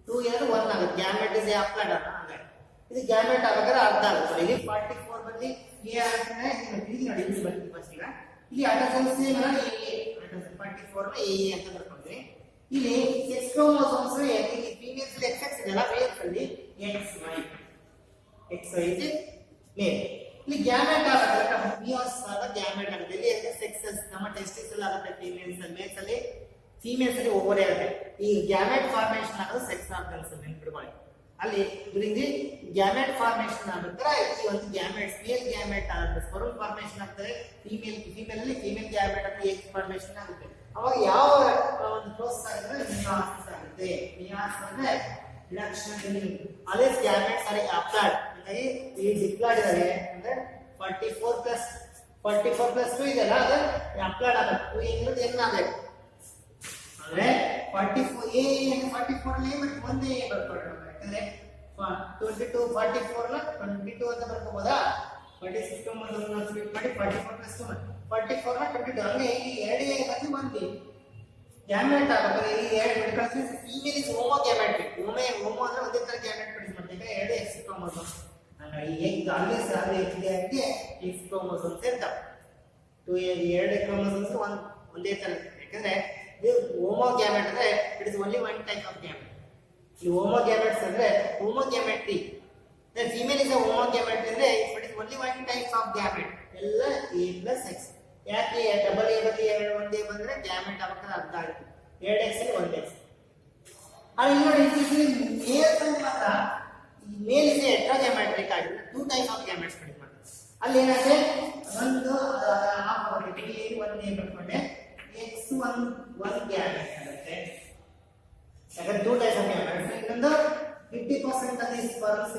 2 ಇರೋದು 1 ಆಗುತ್ತೆ. ಗ್ಯಾಮೆಟ್ ಇಸ್ ಅಪ್ಲೈಡ್ ಅಲ್ಲ, ಹಾಗಾಗಿ ಇದು ಗ್ಯಾಮೆಟ್ ಆಗುತ್ತೆ ಅರ್ಧ ಆಗುತ್ತೆ. ಇಲ್ಲಿ 44 ಬದಲಿ ಎ ಅಂತಂದ್ರೆ ಇಲ್ಲಿ ನೋಡಿ ಇಲ್ಲಿ ಬರ್ತೀವಿ ಫಸ್ಟ್ ಈಗ ಇಲ್ಲಿ ಆಟೋಸೋಮ್ಸ್ ಸೇಮ್ ಅಲ್ಲ ಎ ಆಟೋಸೋಮ್ 44 ನ ಎ ಅಂತ ಬರ್ಕೊಂಡ್ವಿ ಇಲ್ಲಿ ಸೆಕ್ಸ್ ಕ್ರೋಮೋಸೋಮ್ಸ್ ಇಲ್ಲಿ ಫೀಮೇಲ್ಸ್ ಅಲ್ಲಿ XX ಇದೆಲ್ಲ ಮೇಲ್ಸ್ ಅಲ್ಲಿ XY ಇದೆ ಮೇಲ್ ಇಲ್ಲಿ ಗ್ಯಾಮೆಟ್ ಆಗುತ್ತೆ ಮಿಯೋಸಿಸ್ ಆಗ ಗ್ಯಾಮೆಟ್ ಆಗುತ್ತೆ ಇಲ್ಲಿ ಸೆಕ್ಸಸ್ ನಮ್ಮ ಟೆಸ್ಟಿಸ್ ಆಗುತ್ತೆ ಫೀಮೇಲ್ಸ್ ಅಲ್ಲಿ ಓವರ್ ಆಗುತ್ತೆ ಈ ಗ್ಯಾಮೆಟ್ ಫಾರ್ಮೇಷನ್ ಆಗೋದು ಸೆಕ್ಸ್ ಆರ್ಗನ್ಸ್ ಅಲ್ಲಿ ನೆನಪಿಟ್ಕೊಳ್ಳಿ ಅಲ್ಲಿ ಡ್ಯೂರಿಂಗ್ ದಿ ಗ್ಯಾಮೆಟ್ ಫಾರ್ಮೇಷನ್ ಆಗುತ್ತೆ ಈ ಒಂದು ಗ್ಯಾಮೆಟ್ಸ್ ಮೇಲ್ ಗ್ಯಾಮೆಟ್ ಆಗುತ್ತೆ ಸ್ಪರ್ಮ್ ಫಾರ್ಮೇಷನ್ ಆಗ್ತದೆ ಫೀಮೇಲ್ ಅಲ್ಲಿ ಫೀಮೇಲ್ ಗ್ಯಾಮೆಟ್ ಅಂತ ಎಗ್ ಫಾರ್ಮೇಷನ್ ಆಗುತ್ತೆ ಅವಾಗ ಯಾವ ಒಂದು ಪ್ರೋಸೆಸ್ ಆಗುತ್ತೆ ಮಿಯೋಸಿಸ್ ಆಗುತ್ತೆ ಮಿಯೋಸಿಸ್ ಅಂದ್ರೆ ರಿಡಕ್ಷನ್ ಅದೇ ಗ್ಯಾಮೆಟ್ಸ್ ಆರ್ ಅಪ್ಲಾಯ್ಡ್ ಹಾಗಾಗಿ ಈ ಡಿಪ್ಲಾಯ್ಡ್ ಇದಾವೆ ಅಂದ್ರೆ 44 ಪ್ಲಸ್ 2 ಇದೆಲ್ಲ ಅದು ಅಪ್ಲಾಯ್ಡ್ ಆಗುತ್ತೆ 2 ಎನ್ನುವುದು ಎನ್ ಆಗಬೇಕು ಅಂದ್ರೆ 44 ಎ ಏನು 44 ಅಲ್ಲಿ ಮತ್ತೆ ಒಂದೇ ಎ ಬರ್ಕೊಳ್ಳೋಣ ಯಾಕಂದ್ರೆ 22 44 ನ 22 ಅಂತ ಬರ್ಕೋಬಹುದಾ 46 ಕ್ರೋಮೋಸೋಮ್ ಸ್ಪ್ಲಿಟ್ ಮಾಡಿ 44 ಪ್ಲಸ್ 2 44 ನ 22 ಅಂದ್ರೆ ಈ ಎರಡು ಎ ಬಂದು ಒಂದೇ ಗ್ಯಾಮೆಟ್ ಆಗುತ್ತೆ ಈ ಎರಡು medicals female is homogametric homo ಅಂದ್ರೆ ಒಂದೇ ತರ ಗ್ಯಾಮೆಟ್ ಪ್ರೊಡ್ಯೂಸ್ ಮಾಡ್ತಾರೆ ಎರಡು ಎಕ್ಸ್ ಕ್ರೋಮೋಸೋಮ್ ಈ ಎಗ್ ಆಲ್ವೇಸ್ ಎಕ್ಗೆ ಎಕ್ಸ್ ಕ್ರೋಮೋಸೋಮ್ಸ್ ಇರ್ತಾವೆ 2 ಎರಡು ಕ್ರೋಮೋಸೋಮ್ಸ್ ಒಂದೇ ತರ ಯಾಕಂದ್ರೆ ಇದು ಹೋಮೋ ಗ್ಯಾಮೆಟ್ ಅಂದ್ರೆ it is only one type of gamete ಈ ಹೋಮೋ ಗ್ಯಾಮೆಟ್ಸ್ ಅಂದ್ರೆ homogametry female is homogametry ಅಂದ್ರೆ it is only one type of gamete ಎಲ್ಲ ಎ ಪ್ಲಸ್ ಎಕ್ಸ್ ಯಾಕೆ ಡಬಲ್ ಎ ಬದಲು ಎರಡು ಒಂದೇ ಬಂದ್ರೆ ಗ್ಯಾಮೆಟ್ ಆಗಕ್ಕೆ ಅರ್ಥ ಆಗುತ್ತೆ 2x ಅಲ್ಲಿ 1x ಆದ್ರೆ ಇಲ್ಲಿ ನೋಡಿ ಮೇಲ್ಸ್ ಅಲ್ಲಿ ಮಾತ್ರ ಮೇಲ್ ಇಸ್ ಹೆಟರೋಗ್ಯಾಮೆಟ್ರಿಕ್ ಆಗಿದೆ 2 ಟೈಪ್ ಆಫ್ ಗ್ಯಾಮೆಟ್ಸ್ ಪ್ರೊಡ್ಯೂಸ್ ಮಾಡ್ತಾರೆ ಅಲ್ಲಿ ಏನಾಗುತ್ತೆ ಒಂದು ಹಾಫ್ ಆಗುತ್ತೆ ಇಲ್ಲಿ ಒಂದೇ ಬರ್ಕೊಂಡೆ x1 ಗ್ಯಾಮೆಟ್ ಆಗುತ್ತೆ ಯಾಕಂದ್ರೆ 2 ಟೈಪ್ ಆಫ್ ಗ್ಯಾಮೆಟ್ಸ್ ಇನ್ನೊಂದು 50% of the sperms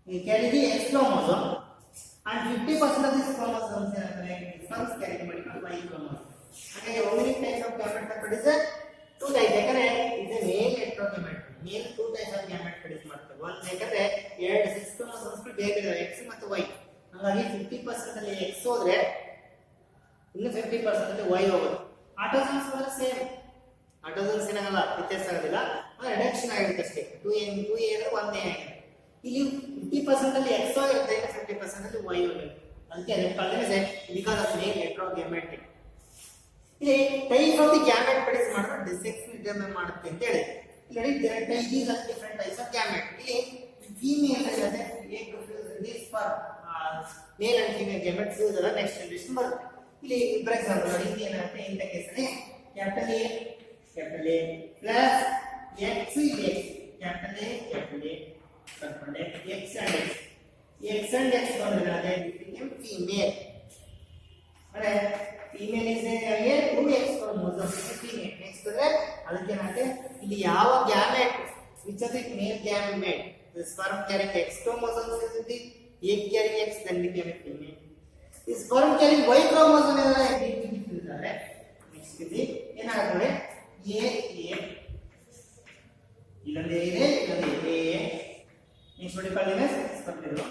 they carry the X chromosome and 50% of the chromosomes sperms carry the Y chromosome. Okay, how many types of gametes are produced? 2 types. ಯಾಕಂದ್ರೆ ಇದು ಮೇಲ್ ಹೆಟರೋಗ್ಯಾಮೆಟ್ ಮೇಲ್ 2 types of gametes ಪ್ರೊಡ್ಯೂಸ್ ಮಾಡ್ತಾರೆ ಒಂದು ಯಾಕಂದ್ರೆ ಎರಡು 6 chromosomes ಬೇರೆ ಬೇರೆ X ಮತ್ತು Y ಹಾಗಾಗಿ 50% ಅಲ್ಲಿ X ಹೋದ್ರೆ ಇನ್ನು 50% ಅಲ್ಲಿ Y ಹೋಗುತ್ತೆ ಆಟೋಸೋಮ್ಸ್ ಕೂಡ ಸೇಮ್ ಆಟೋಸೋಮ್ಸ್ ಏನಾಗಲ್ಲ ವ್ಯತ್ಯಾಸ ಆಗೋದಿಲ್ಲ ರಿಡಕ್ಷನ್ ಆಗಿರುತ್ತೆ ಅಷ್ಟೇ 2a ಅಂದ್ರೆ 1a ಆಗಿದೆ ಇಲ್ಲಿ 50% ಅಲ್ಲಿ X ಆಗಿರುತ್ತೆ 50% ಅಲ್ಲಿ Y ಆಗಿರುತ್ತೆ ಅದಕ್ಕೆ ನೆನಪಾಗಿದೆ ಬಿಕಾಸ್ ಆಫ್ ಮೇಲ್ ಹೆಟರೋಗ್ಯಾಮೆಟಿಕ್ ಇಲ್ಲಿ type of the gamete produce ಮಾಡೋದು ಸೆಕ್ಸ್ ಡಿಟರ್ಮೈನ್ ಮಾಡುತ್ತೆ ಅಂತ ಹೇಳಿ ಇಲ್ಲಿ these are different types of gamete ಇಲ್ಲಿ ಫೀಮೇಲ್ ಇರುತ್ತೆ egg this for male and female gamete fuse ಅಲ್ಲ ನೆಕ್ಸ್ಟ್ ಜನರೇಷನ್ ಬರುತ್ತೆ ಇಲ್ಲಿ ಫಾರ್ ಎಕ್ಸಾಂಪಲ್ ನೋಡಿ ಇಲ್ಲಿ ಏನಾಗುತ್ತೆ ಇಂಥ ಕೇಸಲ್ಲಿ capital A plus X is X capital A correspond X and X ಬಂದ್ರೆ ಅದೇ became female ಅಂದ್ರೆ female is a 2X chromosome female next ಅಂದ್ರೆ ಅದಕ್ಕೆ ಏನಾಗುತ್ತೆ ಇಲ್ಲಿ ಯಾವ gamete which is the male gamete the sperm carrying X chromosomes is the egg carrying X then became a female the sperm carrying Y chromosome ಇದ್ದಾರೆ next ಇದೆ ಏನಾಗುತ್ತೆ ಇಲ್ಲೊಂದು ಇದೆ ಇಲ್ಲೊಂದು ಎ ನೆಕ್ಸ್ಟ್ ನೋಡಿ ಕಾಲಿನ ಸ್ಪರ್ಧೆಗಳು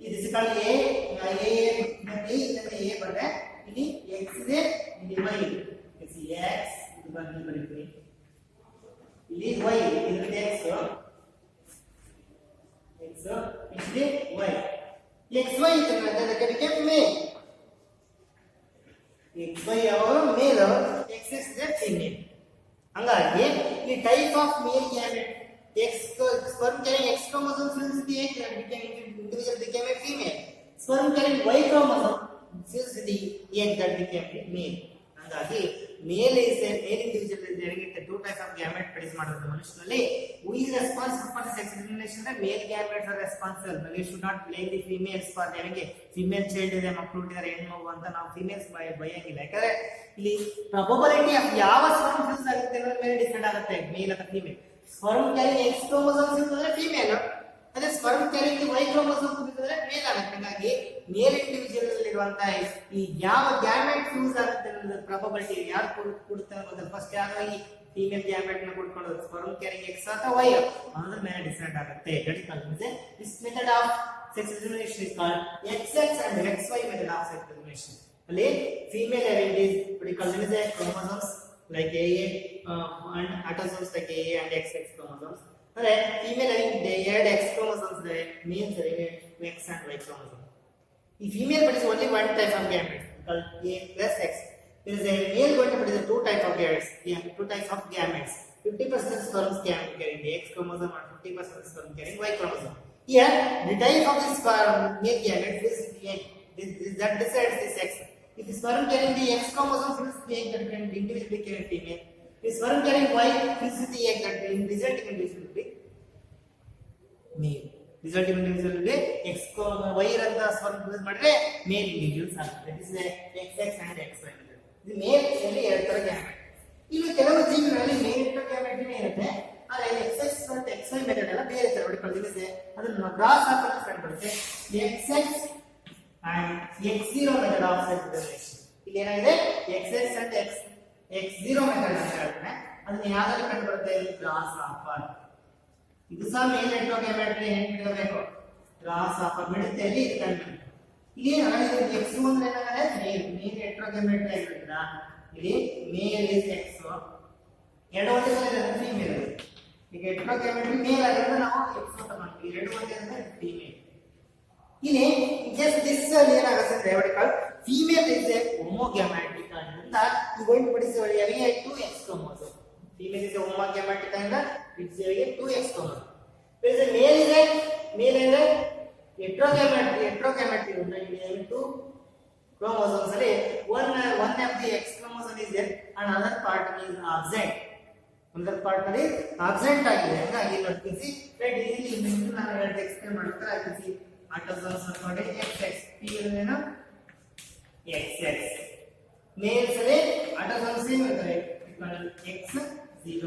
ಇದು ಸಿಕಲ್ ಎ ಮತ್ತೆ ಇಲ್ಲೊಂದು ಎ ಬಂದ್ರೆ ಇಲ್ಲಿ x ಇದೆ ಇಲ್ಲಿ y ಇದೆ x ಇದು ಬಂದು ಬರೀತೀವಿ ಇಲ್ಲಿ y ಇದು x ಇಲ್ಲಿ y xy ಇದೆ ಅದಕ್ಕೆ became male xy ಯಾವಾಗ ಮೇಲ್ x is the female ಹಂಗಾಗಿ ಈ type of male gamete X sperm carrying X chromosome fills the egg and individual became a female. Sperm carrying Y chromosome fills the egg that became a male. ಹಂಗಾಗಿ ಮೇಲ್ is a male individual is 2 types of gamete produce ಮಾಡೋದು ಮನುಷ್ಯನಲ್ಲಿ who is responsible for the sex discrimination the male gametes are responsible but you should not blame the females for having a female child ಇದೆ ಮಕ್ಕಳು ಹುಟ್ಟಿದರೆ ಹೆಣ್ಣು ಅಂತ ನಾವು ಫೀಮೇಲ್ಸ್ ಬೈಯಂಗಿಲ್ಲ ಯಾಕಂದ್ರೆ ಇಲ್ಲಿ probability of ಯಾವ sperm fills ಆಗುತ್ತೆ ಅನ್ನೋದ್ರ ಮೇಲೆ ಡಿಪೆಂಡ್ ಆಗುತ್ತೆ ಮೇಲ್ ಅಥವಾ female sperm carrying X chromosome ಇದ್ದರೆ ಫೀಮೇಲ್ ಅದೇ sperm carrying Y chromosome ಇದ್ದರೆ ಮೇಲ್ ಆಗುತ್ತೆ ಹಾಗಾಗಿ ಮೇಲ್ ಇಂಡಿವಿಜುವಲ್ ಅಲ್ಲಿ ಇರುವಂತ ಈ ಯಾವ ಗ್ಯಾಮೆಟ್ ಫ್ಯೂಸ್ ಆಗುತ್ತೆ ಅನ್ನೋದ್ರ ಪ್ರಾಬಬಿಲಿಟಿ ಯಾರು ಕೊಡುತ್ತೆ ಅನ್ನೋದು ಫಸ್ಟ್ ಯಾರು ಈ ಫೀಮೇಲ್ ಗ್ಯಾಮೆಟ್ ನ ಕೊಡ್ಕೊಳ್ಳೋದು sperm carrying X ಅಥವಾ Y ಅನ್ನೋದ್ರ ಮೇಲೆ ಡಿಸೈಡ್ ಆಗುತ್ತೆ that is called this method of sex discrimination is called XX and XY method of sex discrimination ಅಲ್ಲಿ female is what we call as chromosomes like AA and autosomes like AA and XX chromosomes ಅಂದ್ರೆ ಫೀಮೇಲ್ ಅಲ್ಲಿ ಎರಡು ಎಕ್ಸ್ ಕ್ರೋಮೋಸೋಮ್ಸ್ ಇದೆ, ಮೇಲ್ಸ್ ಅಲ್ಲಿ ಎಕ್ಸ್ ಅಂಡ್ ವೈ ಕ್ರೋಮೋಸೋಮ್. ಈ female produces only one type of gametes called A plus X. There is a male going to produce two type of gametes. Yeah, two types of gametes. 50% sperms carrying the X chromosome and 50% sperm carrying Y chromosome. Here, the type of the sperm male gamete is the egg. That decides the sex. If the sperm carrying the X chromosome fills the egg, that can individually carry female. If sperm carrying Y fills the egg, that can resulting individually male. Resulting individually X Y ಇರಂತ sperm produce ಮಾಡಿದ್ರೆ male individuals ಆಗ್ತದೆ. That is XX and XY. ಇದು ಮೇಲ್ ಅಲ್ಲಿ ಎರಡು ತರ ಗ್ಯಾಮೆಟ್. ಇಲ್ಲಿ ಕೆಲವು ಜೀವಿಗಳಲ್ಲಿ ಮೇಲ್ ಗ್ಯಾಮೆಟ್ ಇರುತ್ತೆ, ಆದರೆ XX ಮತ್ತು XY ಮೆಥಡ್ ಎಲ್ಲ ಬೇರೆ ತರ ಹೊಡಿಕೊಳ್ಳೋದಿದೆ. ಅದನ್ನು ಕ್ರಾಸ್ ಹಾಕೋದು ಕಂಡುಬರುತ್ತೆ. XX and X0 method of separation. ಇಲ್ಲಿ ಏನಾಗಿದೆ XX and X0 ಮೆಥಡ್ ಅಂತ ಹೇಳ್ತಾರೆ. ಅದನ್ನ ಯಾವ್ದ್ರಲ್ಲಿ ಕಂಡುಬರುತ್ತೆ? Cross hopper. ಇದು ಸಹ ಮೇಲ್ ಹೆಟೆರೋಗ್ಯಾಮೆಟ್ರಿ ಇಡಬೇಕು. ಕ್ರಾಸ್ ಹಾಫರ್ ಮಿಡತೆಯಲ್ಲಿ ಇದು ಕಂಡುಬರುತ್ತೆ. ಇಲ್ಲಿ X1 ಅಂದ್ರೆ ಏನಾಗುತ್ತೆ? ಮೇಲ್ ಹೆಟೆರೋಗ್ಯಾಮೆಟ್ರಿ ಆಗಿರೋದ್ರಿಂದ ಇಲ್ಲಿ ಮೇಲ್ ಇಸ್ X, ಎರಡು ಒಂದೇ ತರ ಇದೆ ಫೀಮೇಲ್. ಈಗ ಹೆಟೆರೋಗ್ಯಾಮೆಟ್ರಿ ಮೇಲ್ ಆಗಿರೋದ್ರಿಂದ ನಾವು X ಅಂತ ಮಾಡ್ತೀವಿ, ಎರಡು ಒಂದೇ ಅಂದ್ರೆ ಫೀಮೇಲ್. ಇಲ್ಲಿ ಜಸ್ಟ್ ದಿಸ್ ಅಲ್ಲಿ ಏನಾಗುತ್ತೆ ಅಂದ್ರೆ vertical female is a homogametic ಆಗಿರೋದ್ರಿಂದ you going to produce a 2X chromosome. Female is a homogametic and it's having 2X chromosome. Whereas the male is a heterogametic. Having 2 chromosomes. One of the X chromosome is there and another part is absent. Another part is absent. Again, you can see that easily explain. I can see autosomes are XX. Female XX. Males autosomes same X0.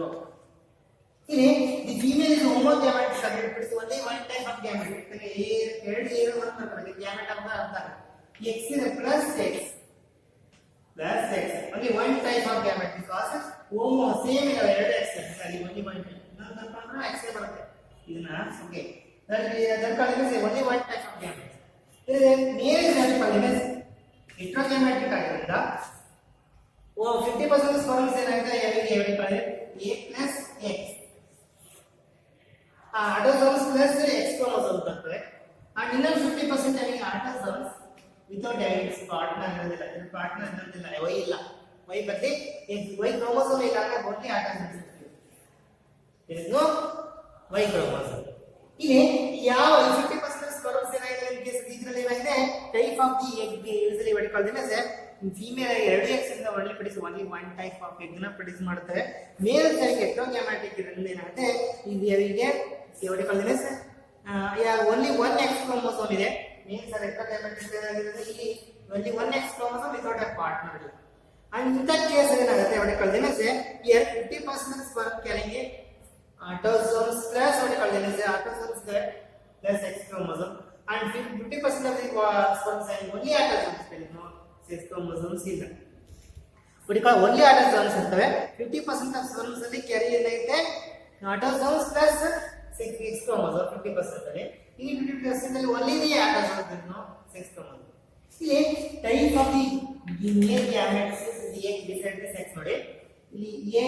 Here, the female is homogametic. It is only one type of gamete. Gamete of X is plus X. Plus X. Only one type of gamete because homo same in X. Only one type. X okay. That called only one type of gamete. Male is called heterogametic. 50% sperms ಏನಾಗುತ್ತೆ? A plus X. Autosomes plus X chromosome ಬರ್ತದೆ. And ಇನ್ನೊಂದು 50% having autosomes without having partner ಇರೋದಿಲ್ಲ. ಪಾರ್ಟ್ನರ್ ಇರೋದಿಲ್ಲ, Y ಇಲ್ಲ. Y ಬದಲಿ Y chromosome ಇಲ್ಲ, only autosomes ಇರ್ತದೆ. There is no Y chromosome. ಇಲ್ಲಿ ಯಾವ 50% sperms ಏನಾಗಿದೆ in case ಇದರಲ್ಲಿ ಏನಾಗಿದೆ type of the egg usually what called them as a female 2X ಇಂದ only produce only one type of egg ನ produce ಮಾಡ್ತಾರೆ. ಮೇಲ್ ಸರಿ ಹೆಟೆರೋಗ್ಯಾಮೆಟಿಕ್ ಇರೋದ್ರಿಂದ ಏನಾಗುತ್ತೆ ಇದು ಅವರಿಗೆ what called them as only one X chromosome ಇದೆ. ಮೇಲ್ ಸರಿ ಹೆಟೆರೋಗ್ಯಾಮೆಟಿಕ್ ಆಗಿರೋದ್ರಿಂದ ಇಲ್ಲಿ only one X chromosome without a partner ಇಲ್ಲ. And in that case ಏನಾಗುತ್ತೆ what called them as here 50% sperm carrying autosomes plus what called them as autosomes plus X chromosome and 50% of the sperm having only autosomes X chromosomes ಇಲ್ಲ. Because only autosomes ಇರ್ತವೆ. 50% of sperms ಅಲ್ಲಿ carry ಏನಾಗುತ್ತೆ autosomes plus X chromosome 50% ಅಲ್ಲಿ. ಇಲ್ಲಿ 50% ಅಲ್ಲಿ only the autosomes ಇನ್ನು X chromosome. ಇಲ್ಲಿ type of the male gametes is the egg different sex ನೋಡಿ. ಇಲ್ಲಿ A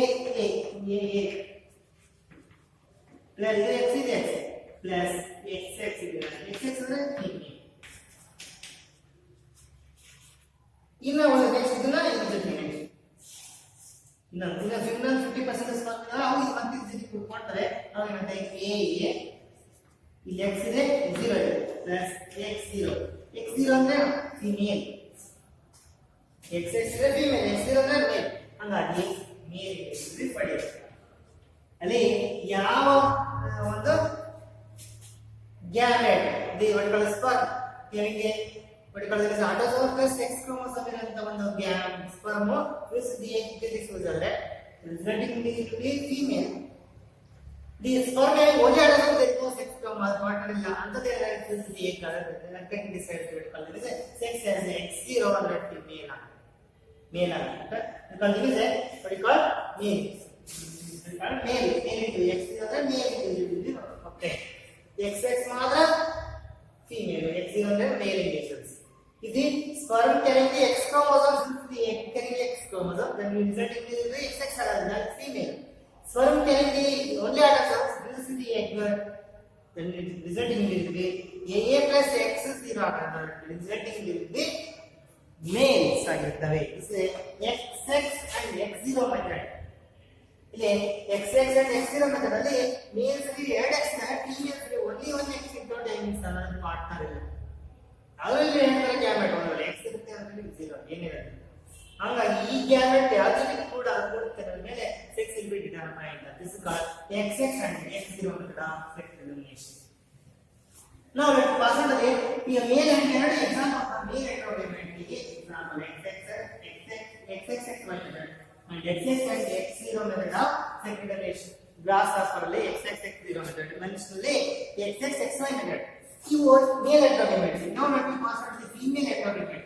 plus X is X plus XX ಇದೆ. XX ಅಂದ್ರೆ female. ಇನ್ನ ಒಂದು ನೆಕ್ಸ್ಟ್ ಇದನ್ನ ಇನ್ನ 50% ಸ್ಪರ್ಮ್ ಅವು ಮತ್ತೆ ಇದಕ್ಕೆ ಕೊಡ್ತಾರೆ. ಅವಾಗ ಏನಾಗುತ್ತೆ A ಇಲ್ಲಿ X ಇದೆ 0 ಇದೆ ಪ್ಲಸ್ X0. X0 ಅಂದ್ರೆ ಫೀಮೇಲ್, XX ಇದೆ ಫೀಮೇಲ್, X0 ಅಂದ್ರೆ ಮೇಲ್. ಹಾಗಾಗಿ ಮೇಲ್ ಇದೆ ಪಡೆಯುತ್ತೆ. ಅಲ್ಲಿ ಯಾವ ಒಂದು ಗ್ಯಾಮೆಟ್ ದಿ ವರ್ಟಿಕಲ್ ಸ್ಪರ್ಮ್ ಹೇಗೆ vertical autosome plus X chromosome ಇರುವಂತ ಒಂದು sperm plus the egg diffuse ಆದ್ರೆ resulting individual female. The sperm only autosome there is no sex partner ಇಲ್ಲ ಅಂತದೇ ಪ್ಲಸ್ ದಿ ಎಗ್ ಆದ್ರೆ that can decide ವರ್ಟಿಕಲ್ ಇದೆ sex as X0 ಅಂದ್ರೆ ಫೀಮೇಲ್ ಮೇಲ್ ಆಗುತ್ತೆ. because it is vertical male male into X0 ಅಂದ್ರೆ ಮೇಲ್ into ಓಕೆ. XX ಮಾತ್ರ ಫೀಮೇಲ್, X0 ಅಂದ್ರೆ male individuals. If the sperm carrying the X chromosome since the egg carrying the X chromosome, then we result in the XX are female. Sperm carrying the only autosomes this is the egg, then resulting will be AA plus X0 resulting will be males ಆಗಿರ್ತವೆ. This is XX and X0 method. ಇಲ್ಲಿ XX and X0 ಮೆಥಡ್ ಅಲ್ಲಿ ಮೇಲ್ಸ್ ಅಲ್ಲಿ 2x ಫೀಮೇಲ್ಸ್ ಅಲ್ಲಿ only 1x ಇಟ್ಟು ಟೈಮಿಂಗ್ಸ್ ಅನ್ನು ಮಾಡ್ತಾರೆ. ಅದರಲ್ಲಿ ಹೇಳ್ತಾರೆ ಗ್ಯಾಮೆಟ್ ಒಂದರಲ್ಲಿ x ಇರುತ್ತೆ ಅಂದ್ರೆ 0 ಏನಿರುತ್ತೆ. ಹಾಗಾಗಿ ಈ ಗ್ಯಾಮೆಟ್ ಯಾವ್ದಕ್ಕೆ ಕೂಡ ಅನುಗುಣತೆಯ ಮೇಲೆ sex will be determined. This is called XX and X0 method of sex determination. Now let us pass on to the male and female example of male heterogametic example XXX method and XX and X0 method of sex determination. Grasshopper ಅಲ್ಲಿ XXX0 method, ಮನುಷ್ಯನಲ್ಲಿ XXXY method. ಇವು ಮೇಲ್ heterogametic. Now let me pass on to the female heterogametic.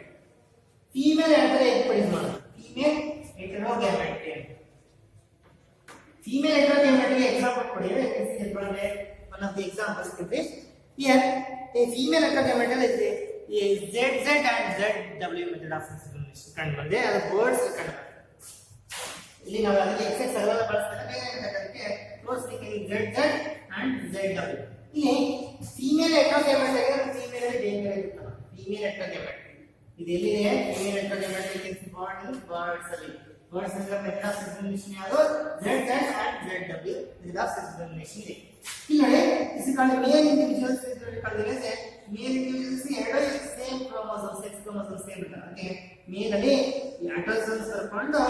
Female ಅಂದ್ರೆ ಹೇಗೆ ಪ್ರೊಡ್ಯೂಸ್ ಮಾಡೋದು? Female heterogametic. Female heterogametic example ಕೊಡಿ. One of the examples is this. Here, a female heterogametal is a ZZ and ZW method of sex determination. ಕಂಡು ಬಂದೆ ಅದು ವರ್ಡ್ಸ್ ಕಂಡು ಬಂದೆ. ಇಲ್ಲಿ ನಾವು ಅದಕ್ಕೆ XX ಸರ್ವಲ ಬಳಸ್ತಾರೆ ಬೇರೆ ಅದಕ್ಕೆ close linking ZZ and ZW. ಇಲ್ಲಿ ಫೀಮೇಲ್ ಹೆಟೆರೋಗೇಮೆಟಲ್ ಅಂದ್ರೆ ಫೀಮೇಲ್ ಅಲ್ಲಿ ಡೇಂಜರ್ ಇರುತ್ತಲ್ಲ. ಫೀಮೇಲ್ ಹೆಟೆರೋಗೇಮೆಟಲ್ ಇದು ಎಲ್ಲಿದೆ? Female heterogametal is found in birds ಅಲ್ಲಿ. ಬರ್ಡ್ಸ್ ಅಂದ್ರೆ ಮೆಥಡ್ ಆಫ್ ಸೆಕ್ಸ್ ಡಿಟರ್ಮಿನೇಷನ್ ಯಾವುದು? ZZ and ZW method of sex determination ಇದೆ. ಇಲ್ಲಿ ನೋಡಿ this is called male individuals. ಇದರಲ್ಲಿ ಕಳೆದಿದೆ male individuals ಎರಡು same chromosome sex chromosome same ಇರುತ್ತೆ. ಓಕೆ, ಮೇಲ್ ಅಲ್ಲಿ ಆಟೋಸೋಮ್ಸ್ ಕರ್ಕೊಂಡು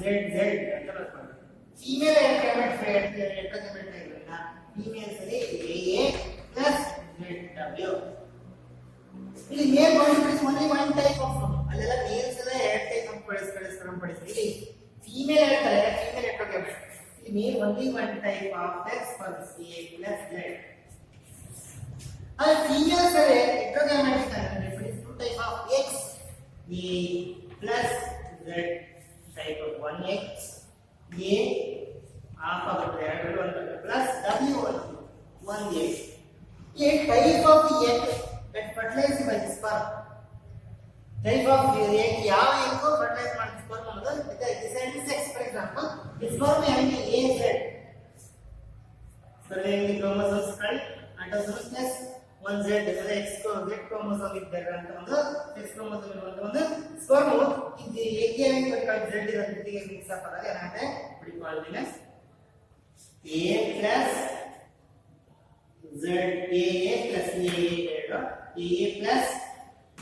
ZZ ಅಂತ ಬರ್ಕೊಂಡು ಫೀಮೇಲ್ ಹೆಟೆರೋಗೇಮೆಟಲ್ ಇರೋದ್ರಿಂದ ಫೀಮೇಲ್ಸ್ ಅಲ್ಲಿ AA plus ZW. ಇಲ್ಲಿ male concept only one type of ಅಲ್ಲೆಲ್ಲ ಮೇಲ್ಸ್ ಎಲ್ಲ ಎರಡು ಟೈಪ್ ಆಫ್ ಪಡಿಸ್ತಾರೆ. ಇಲ್ಲಿ ಫೀಮೇಲ್ ಹೇಳ್ತಾರೆ ಫೀಮೇಲ್ ಹೆಟೆರೋಗೇಮೆಟಲ್. ಇಲ್ಲಿ male only one type of X for A plus Z. females are heterogametic and it is two type of X, A plus Z type of 1X, A half of the other plus W 1A. A type of egg that fertilized by the sperm. Type of egg ಯಾವ egg fertilize ಮಾಡಿದ sperm ಅನ್ನೋದು decide sex. For example, the sperm having AZ. So the chromosomes called autosomes plus 1Z ಅಂದರೆ X chromosome ಇದ್ದಾಗ ಅಂತ ಒಂದು X chromosome ಇರುವಂತ ಒಂದು sperm ಇದು egg having what called Z ಇರೋ ಜೊತೆಗೆ ಮಿಕ್ಸ್ ಅಪ್ ಆದಾಗ ಏನಾಗುತ್ತೆ we call it as A plus Z AA plus AA plus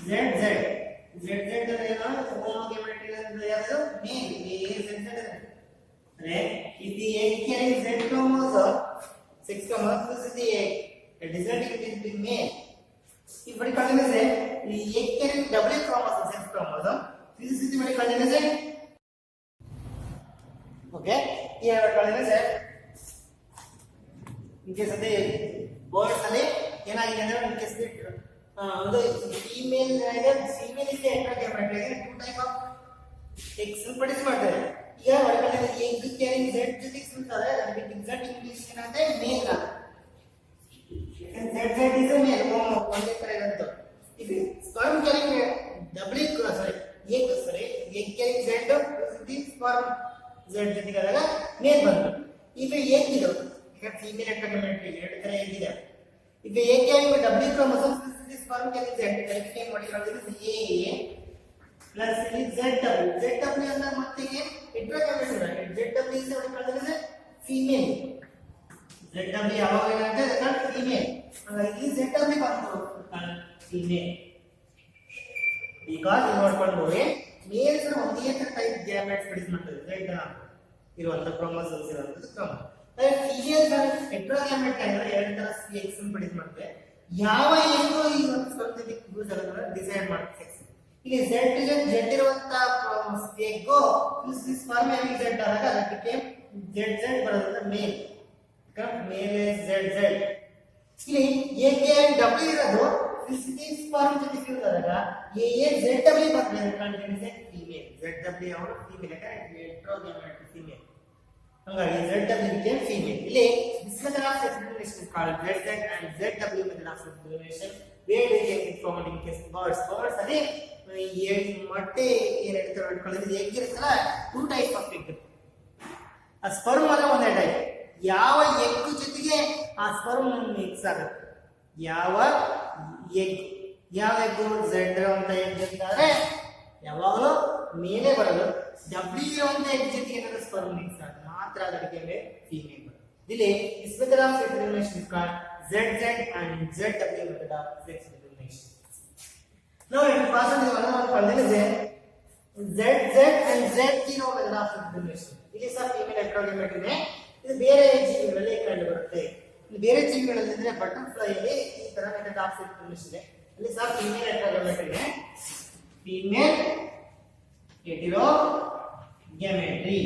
ZZ. ZZ ಅಂದ್ರೆ ಏನು? ಹೋಮೋಗೇಮೆಟ್ರಿ ಅಂದ್ರೆ ಯಾವುದು? ಮೇಲ್ AA ZZ ಅಂದ್ರೆ ಇದು egg carrying Z chromosome 6 chromosome. This is the egg. The resulting is the male. If what called as the egg carrying W chromosome 6 chromosome. This is what called as a okay. Here what called as a in case of the birds ಅಲ್ಲಿ ಏನಾಗಿದೆ ಅಂದ್ರೆ in case ಒಂದು female is heterogametic two type of eggs produce ಮಾಡ್ತಾರೆ. ಈಗ ಒಳಗಡೆ egg carrying Z ಜೊತೆಗೆ ಇರ್ತದೆ ಅದಕ್ಕೆ exact English ಏನಂದ್ರೆ ಮೇಲ್ ಅಂತ. ZZ is a male ಒಂದೇ ತರ ಇರುತ್ತೆ. if sperm carrying egg carrying Z this sperm Z ಜೊತೆಗೆ ಆದಾಗ ಮೇಲ್ ಬಂತು. if egg ಇದು ಈಗ ಫೀಮೇಲ್ ಹೆಟೆರೋಗೇಮೆಟಲ್ ಎರಡು ತರ egg ಇದೆ. if egg carrying W chromosome this sperm carrying Z ಅದಕ್ಕೆ ಏನು ಮಾಡಿರೋದು AA plus ZW ಅಂದ್ರೆ ಮತ್ತೆ ಹೆಟೆರೋಗೇಮೆಟಲ್ ZW is what called as female. ZW ಯಾವಾಗ ಏನಾಗುತ್ತೆ ದಟ್ ಫೀಮೇಲ್. ಹಾಗಾಗಿ ZW ಬಂತು ಫೀಮೇಲ್. because ನೋಡ್ಕೊಂಡು ಮೇಲ್ಸ್ ಒಂದೇ ಟೈಪ್ ಗ್ಯಾಮೆಟ್ಸ್ ಪ್ರೊಡ್ಯೂಸ್ ಮಾಡ್ತಾರೆ Z ಇರುವಂತ ಕ್ರೋಮೋಸೋಮ್ಸ್ ಇರುವಂತ ಕ್ರಮ. ಅದೇ ಫೀಮೇಲ್ಸ್ ಹೆಟೆರೋಗೇಮೆಟಲ್ ಅಂದ್ರೆ ಎರಡು ತರ X ಅನ್ನು ಪ್ರೊಡ್ಯೂಸ್ ಮಾಡುತ್ತೆ. ಯಾವ ಏನೋ ಈ ಒಂದು ಸ್ಪರ್ಧೆಗೆ ಯೂಸ್ ಆಗೋದನ್ನ ಡಿಸೈಡ್ ಮಾಡುತ್ತೆ ಸೆಕ್ಸ್. ಇಲ್ಲಿ Z ಇರುವಂತ ಎಗ್ ದಿಸ್ ಸ್ಪರ್ಮ್ ಆಗಿ Z ಆದಾಗ ಅದಕ್ಕೆ ZZ ಬರೋದ್ರಿಂದ ಮೇಲ್. ಮೇಲ್ ಇಸ್ ZZ. ಇಲ್ಲಿ AK and W ಇರೋದು this sperm ಜೊತೆ ಫ್ಯೂಸ್ ಆದಾಗ AA ZW ಬರ್ತದೆ ಕಂಟಿನ್ಯೂಸ್ ಫೀಮೇಲ್. ZW ಅವರು ಫೀಮೇಲ್ ಹೆಟೆರೋಗೇಮೆಟಲ್ ಫೀಮೇಲ್. ಹಾಗಾಗಿ ZW became female. ಇಲ್ಲಿ this method of sex determination is called ZZ and ZW method of sex determination. Where we get it found in case birds. Birds ಅಲ್ಲಿ ಮೊಟ್ಟೆ ಏನು ಹೇಳ್ತಾರೆ ಕಳೆದ egg ಇರುತ್ತಲ್ಲ two types of egg. ಆ sperm ಅಲ್ಲ ಒಂದೇ ಟೈಪ್. ಯಾವ ಎಗ್ ಜೊತೆಗೆ ಆ ಸ್ಪರ್ಮ್ ಮಿಕ್ಸ್ ಆಗುತ್ತೆ. ಯಾವ ಎಗ್ ಝೆಡ್ ಅಂತ ಎಗ್ ಜೊತೆಗಾದ್ರೆ ಯಾವಾಗಲೂ ಮೇಲೆ ಬರೋದು. ಡಬ್ಲ್ಯೂ ಅಂತ ಎಗ್ ಜೊತೆಗೆ ಏನಾದ್ರು ಸ್ಪರ್ಮ್ ಮಿಕ್ಸ್ ಆಗುತ್ತೆ ಮಾತ್ರ ಅದಕ್ಕೆ ಫೀಮೇಲ್ ಬರುತ್ತೆ. ಇಲ್ಲಿ this method of sex determination is called ZZ and ZW method of sex determination. Now it is possible to one is ZZ and Z0 method of sex determination. It is a female heterogamete ಇದೆ. ಇದು ಬೇರೆ ಜೀವಿಗಳಲ್ಲಿ ಕಂಡು ಬರುತ್ತೆ. ಬೇರೆ ಜೀವಿಗಳಲ್ಲಿ ಅಂದ್ರೆ ಬಟರ್ಫ್ಲೈ ಅಲ್ಲಿ ಈ ತರ ಮೆಥಡ್ ಆಫ್ ಸೆಕ್ಸ್ ಡಿಟರ್ಮಿನೇಷನ್ ಇದೆ. ಅಲ್ಲಿ ಸಹ ಫೀಮೇಲ್ ಹೆಟೆರೋಗ್ಯಾಮೆಟ್ ಇದೆ. ಫೀಮೇಲ್ ಹೆಟೆರೋಗ್ಯಾಮೆಟ್ರಿ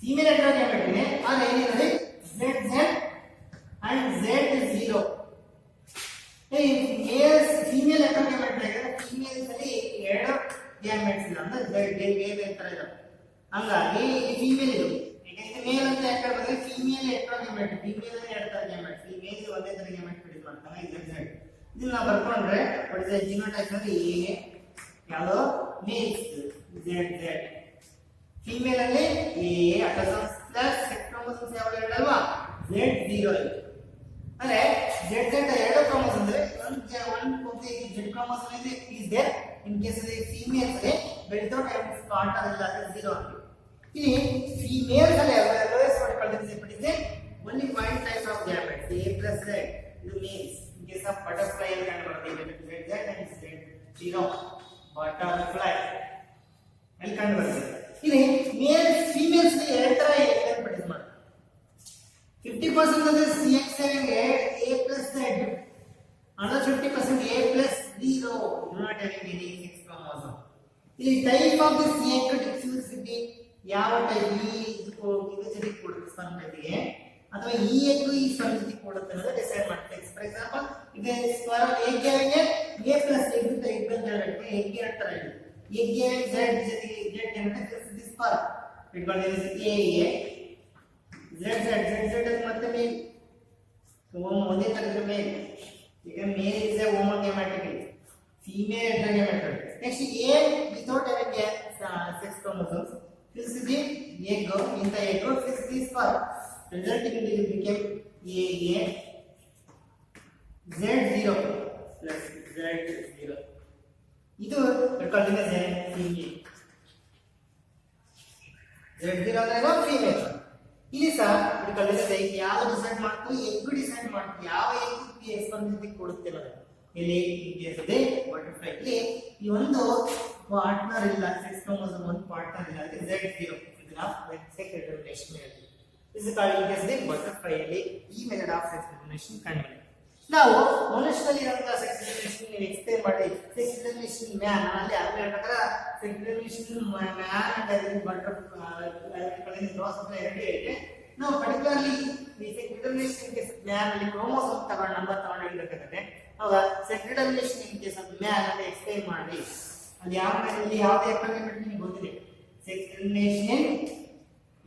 ಫೀಮೇಲ್ ಹೆಟೆರೋಗ್ಯಾಮೆಟ್ ಇದೆ. ಆದ್ರೆ ಏನಿದೆ ZZ and Z0. Males female heterogametry ಇದೆ. ಫೀಮೇಲ್ಸ್ ಅಲ್ಲಿ ಎರಡು ಗ್ಯಾಮೆಟ್ಸ್ ಇಲ್ಲ ಅಂದ್ರೆ ಬೇರೆ ತರ ಇದೆ. ಹಂಗಾಗಿ ಫೀಮೇಲ್ ಇದು ಇದು ಮೇಲ್ ಅಂತ ಯಾಕೆ ಹೇಳ್ತಾರೆ ಫೀಮೇಲ್ ಹೆಟೆರೋಗ್ಯಾಮೆಟ್ ಫೀಮೇಲ್ ಅಲ್ಲಿ ಎರಡು ತರ ಗ್ಯಾಮೆಟ್ ಫೀಮೇಲ್ ಒಂದೇ ತರ ಗ್ಯಾಮೆಟ್ ಪ್ರೊಡ್ಯೂಸ್ ಮಾಡ್ತಾರೆ ZZ. ಇದನ್ನ ನಾವು ಬರ್ಕೊಂಡ್ರೆ ವಾಟ್ ಇಸ್ ದ ಜಿನೋಟೈಪ್ ಅಂದ್ರೆ ಎ ಯಾವುದು ಮೇಲ್ಸ್ ZZ ಫೀಮೇಲ್ ಅಲ್ಲಿ A autosomes plus sex chromosomes ಯಾವುದು ಎರಡಲ್ವಾ Z0 ಅಂದ್ರೆ ZZ ಎರಡು ಕ್ರೋಮೋಸೋಮ್ ಅಂದ್ರೆ one Z ಕ್ರೋಮೋಸೋಮ್ ಇದೆ is there in case of the females ಅಲ್ಲಿ without having part ಅದಲ್ಲ 0 ಆಗಿದೆ. ಇಲ್ಲಿ ಫೀಮೇಲ್ಸ್ ಅಲ್ಲಿ ಲೋಯೆಸ್ಟ್ ಪಾರ್ಟಿಕಲ್ ಇದೆ only one type of gametes A plus Z ಇದು mails. in case of butterfly ಅಲ್ಲಿ ಕಂಡು ಬರುತ್ತೆ ZZ and Z0 butterfly ಅಲ್ಲಿ ಕಂಡು ಬರುತ್ತೆ. ಇಲ್ಲಿ ಮೇಲ್ಸ್ ಫೀಮೇಲ್ಸ್ ಅಲ್ಲಿ ಎರಡು ತರ ಏನು ಪ್ರೊಡ್ಯೂಸ್ ಮಾಡ್ತಾರೆ. 50% of the CX having A plus Z, another 50% A plus 0, not having any sex chromosome. The type of the CX diffusivity, ಯಾವ ಟೈಪ್ ಇದು ಜೊತೆಗೆ ಕೊಡುತ್ತೆ ಸ್ಪರ್ಮ್ ಜೊತೆಗೆ ಅಥವಾ ಈ ಎಗ್ ಈ ಸ್ಪರ್ಮ್ ಜೊತೆಗೆ ಕೊಡುತ್ತೆ ಅನ್ನೋದು ಡಿಸೈಡ್ ಮಾಡ್ತಾರೆ. ಫಾರ್ ಎಕ್ಸಾಂಪಲ್ ಇದು sperm egg having A plus Z ಅಂತ ಎಗ್ ಅಂತ ಹೇಳಿದ್ರೆ ಎಗ್ ಎರಡು ತರ ಇದೆ. ಎಗ್ having Z ಜೊತೆಗೆ Z ಅಂದ್ರೆ this sperm it called as A ZZ ಮತ್ತೆ ಮೇಲ್ ಒಂದೇ ತರದ ಮೇಲ್. ಈಗ male is a homogametic female heterogametic. Next a without having sex chromosomes this is the egg in the egg this is the sperm resulting in it became AA Z0 plus Z0 ಇದು ರೆಕಾರ್ಡಿಂಗ್ as female Z0 ಅಂದ್ರೆ ಫೀಮೇಲ್. ಇಲ್ಲಿ ಸಹ ಯಾವ ಡಿಸೈಡ್ ಮಾಡ್ತೀವಿ ಎಗ್ ಡಿಸೈಡ್ ಮಾಡ್ತೀವಿ ಯಾವ ಎಗ್ ಸ್ಪಂದಿಸಿ ಕೊಡುತ್ತೆ ಅನ್ನೋದು. ಇಲ್ಲಿ ಬಟರ್ಫ್ಲೈ ಇಲ್ಲಿ ಈ ಒಂದು ಪಾರ್ಟ್ನರ್ ಇಲ್ಲ ಸೆಕ್ಸ್ ಕ್ರೋಮೋಸೋಮ್ ಒಂದು ಪಾರ್ಟ್ನರ್ ಇಲ್ಲ ಅದಕ್ಕೆ Z0 ಇದನ್ನ ಸೆಕ್ಸ್ ಡಿಟರ್ಮಿನೇಷನ್ ಹೇಳಿ. This is called as the butterfly ಅಲ್ಲಿ ಈ ಮೆಥಡ್ ಆಫ್ ಸೆಕ್ಸ್ ಡಿಟರ್ಮಿನೇಷನ್ ಕಂಡುಹಿಡಿಯಬಹುದು. ನಾವು ಮನುಷ್ಯರಲ್ಲಿ ಇರುವಂತಹ ಸೆಕ್ಸ್ ಡಿಟರ್ಮಿನೇಷನ್ ನೀವು ಎಕ್ಸ್ಪ್ಲೇನ್ ಮಾಡಿ ಸೆಕ್ಸ್ ಡಿಟರ್ಮಿನೇಷನ್ ಮ್ಯಾನ್ ಅಲ್ಲಿ ಆಗಲೇ ಪ್ರಕಾರ sex determination man and butterfly cross ಎರಡು ಇದೆ. ನಾವು ಪರ್ಟಿಕ್ಯುಲರ್ಲಿ ಈ ಸೆಕ್ಸ್ ಡಿಟರ್ಮಿನೇಷನ್ ಕೇಸ್ ಮ್ಯಾನ್ ಅಲ್ಲಿ ಕ್ರೋಮೋಸೋಮ್ ತಗೊಂಡು ನಂಬರ್ ತಗೊಂಡು ಇಡಬೇಕಾಗುತ್ತೆ. ಅವಾಗ sex determination in case of man ಅಲ್ಲಿ ಎಕ್ಸ್ಪ್ಲೇನ್ ಮಾಡಿ ಅಲ್ಲಿ ಯಾವ ಇಲ್ಲಿ ಯಾವುದೇ ಎಕ್ಸ್ಪ್ಲೇನ್ ನಿಮಗೆ ಗೊತ್ತಿದೆ. Sex determination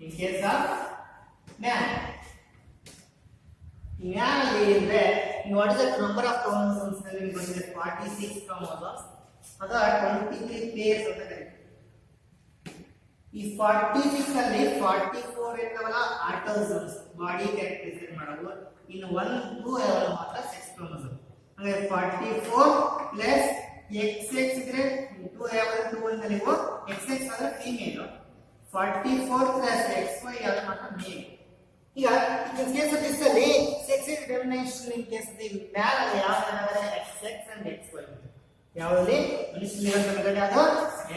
in case of man man ಅಲ್ಲಿ ಅಂದ್ರೆ what is the number of chromosomes ನಲ್ಲಿ ಬಂದಿದೆ 46 chromosomes ಅಥವಾ 23 pairs ಅಂತ ಕರೀತಾರೆ. ಈ 46 ಅಲ್ಲಿ 44 ಇರ್ತಾವಲ್ಲ ಆಟೋಸೋಮ್ಸ್ ಬಾಡಿ ಕ್ಯಾರೆಕ್ಟರೈಸ್ ಮಾಡೋದು, ಇನ್ನು 1 2 ಯಾವಲ್ಲ ಮಾತ್ರ ಸೆಕ್ಸ್ ಕ್ರೋಮೋಸೋಮ್. ಅಂದ್ರೆ 44 ಪ್ಲಸ್ XX ಇದ್ರೆ 2 ಯಾವಲ್ಲ 2 ಅಂತ ನೀವು XX ಅಂದ್ರೆ ಫೀಮೇಲ್ 44 ಪ್ಲಸ್ XY ಯಾವಲ್ಲ ಮಾತ್ರ ಮೇಲ್. ಈಗ in case of this ಅಲ್ಲಿ sex determination in case of the male ಅಲ್ಲಿ ಯಾವ ತರ XX and XY ಯಾವಲ್ಲಿ ಮನುಷ್ಯನಿಗೆ ಮೆಥಡ್ ಅದು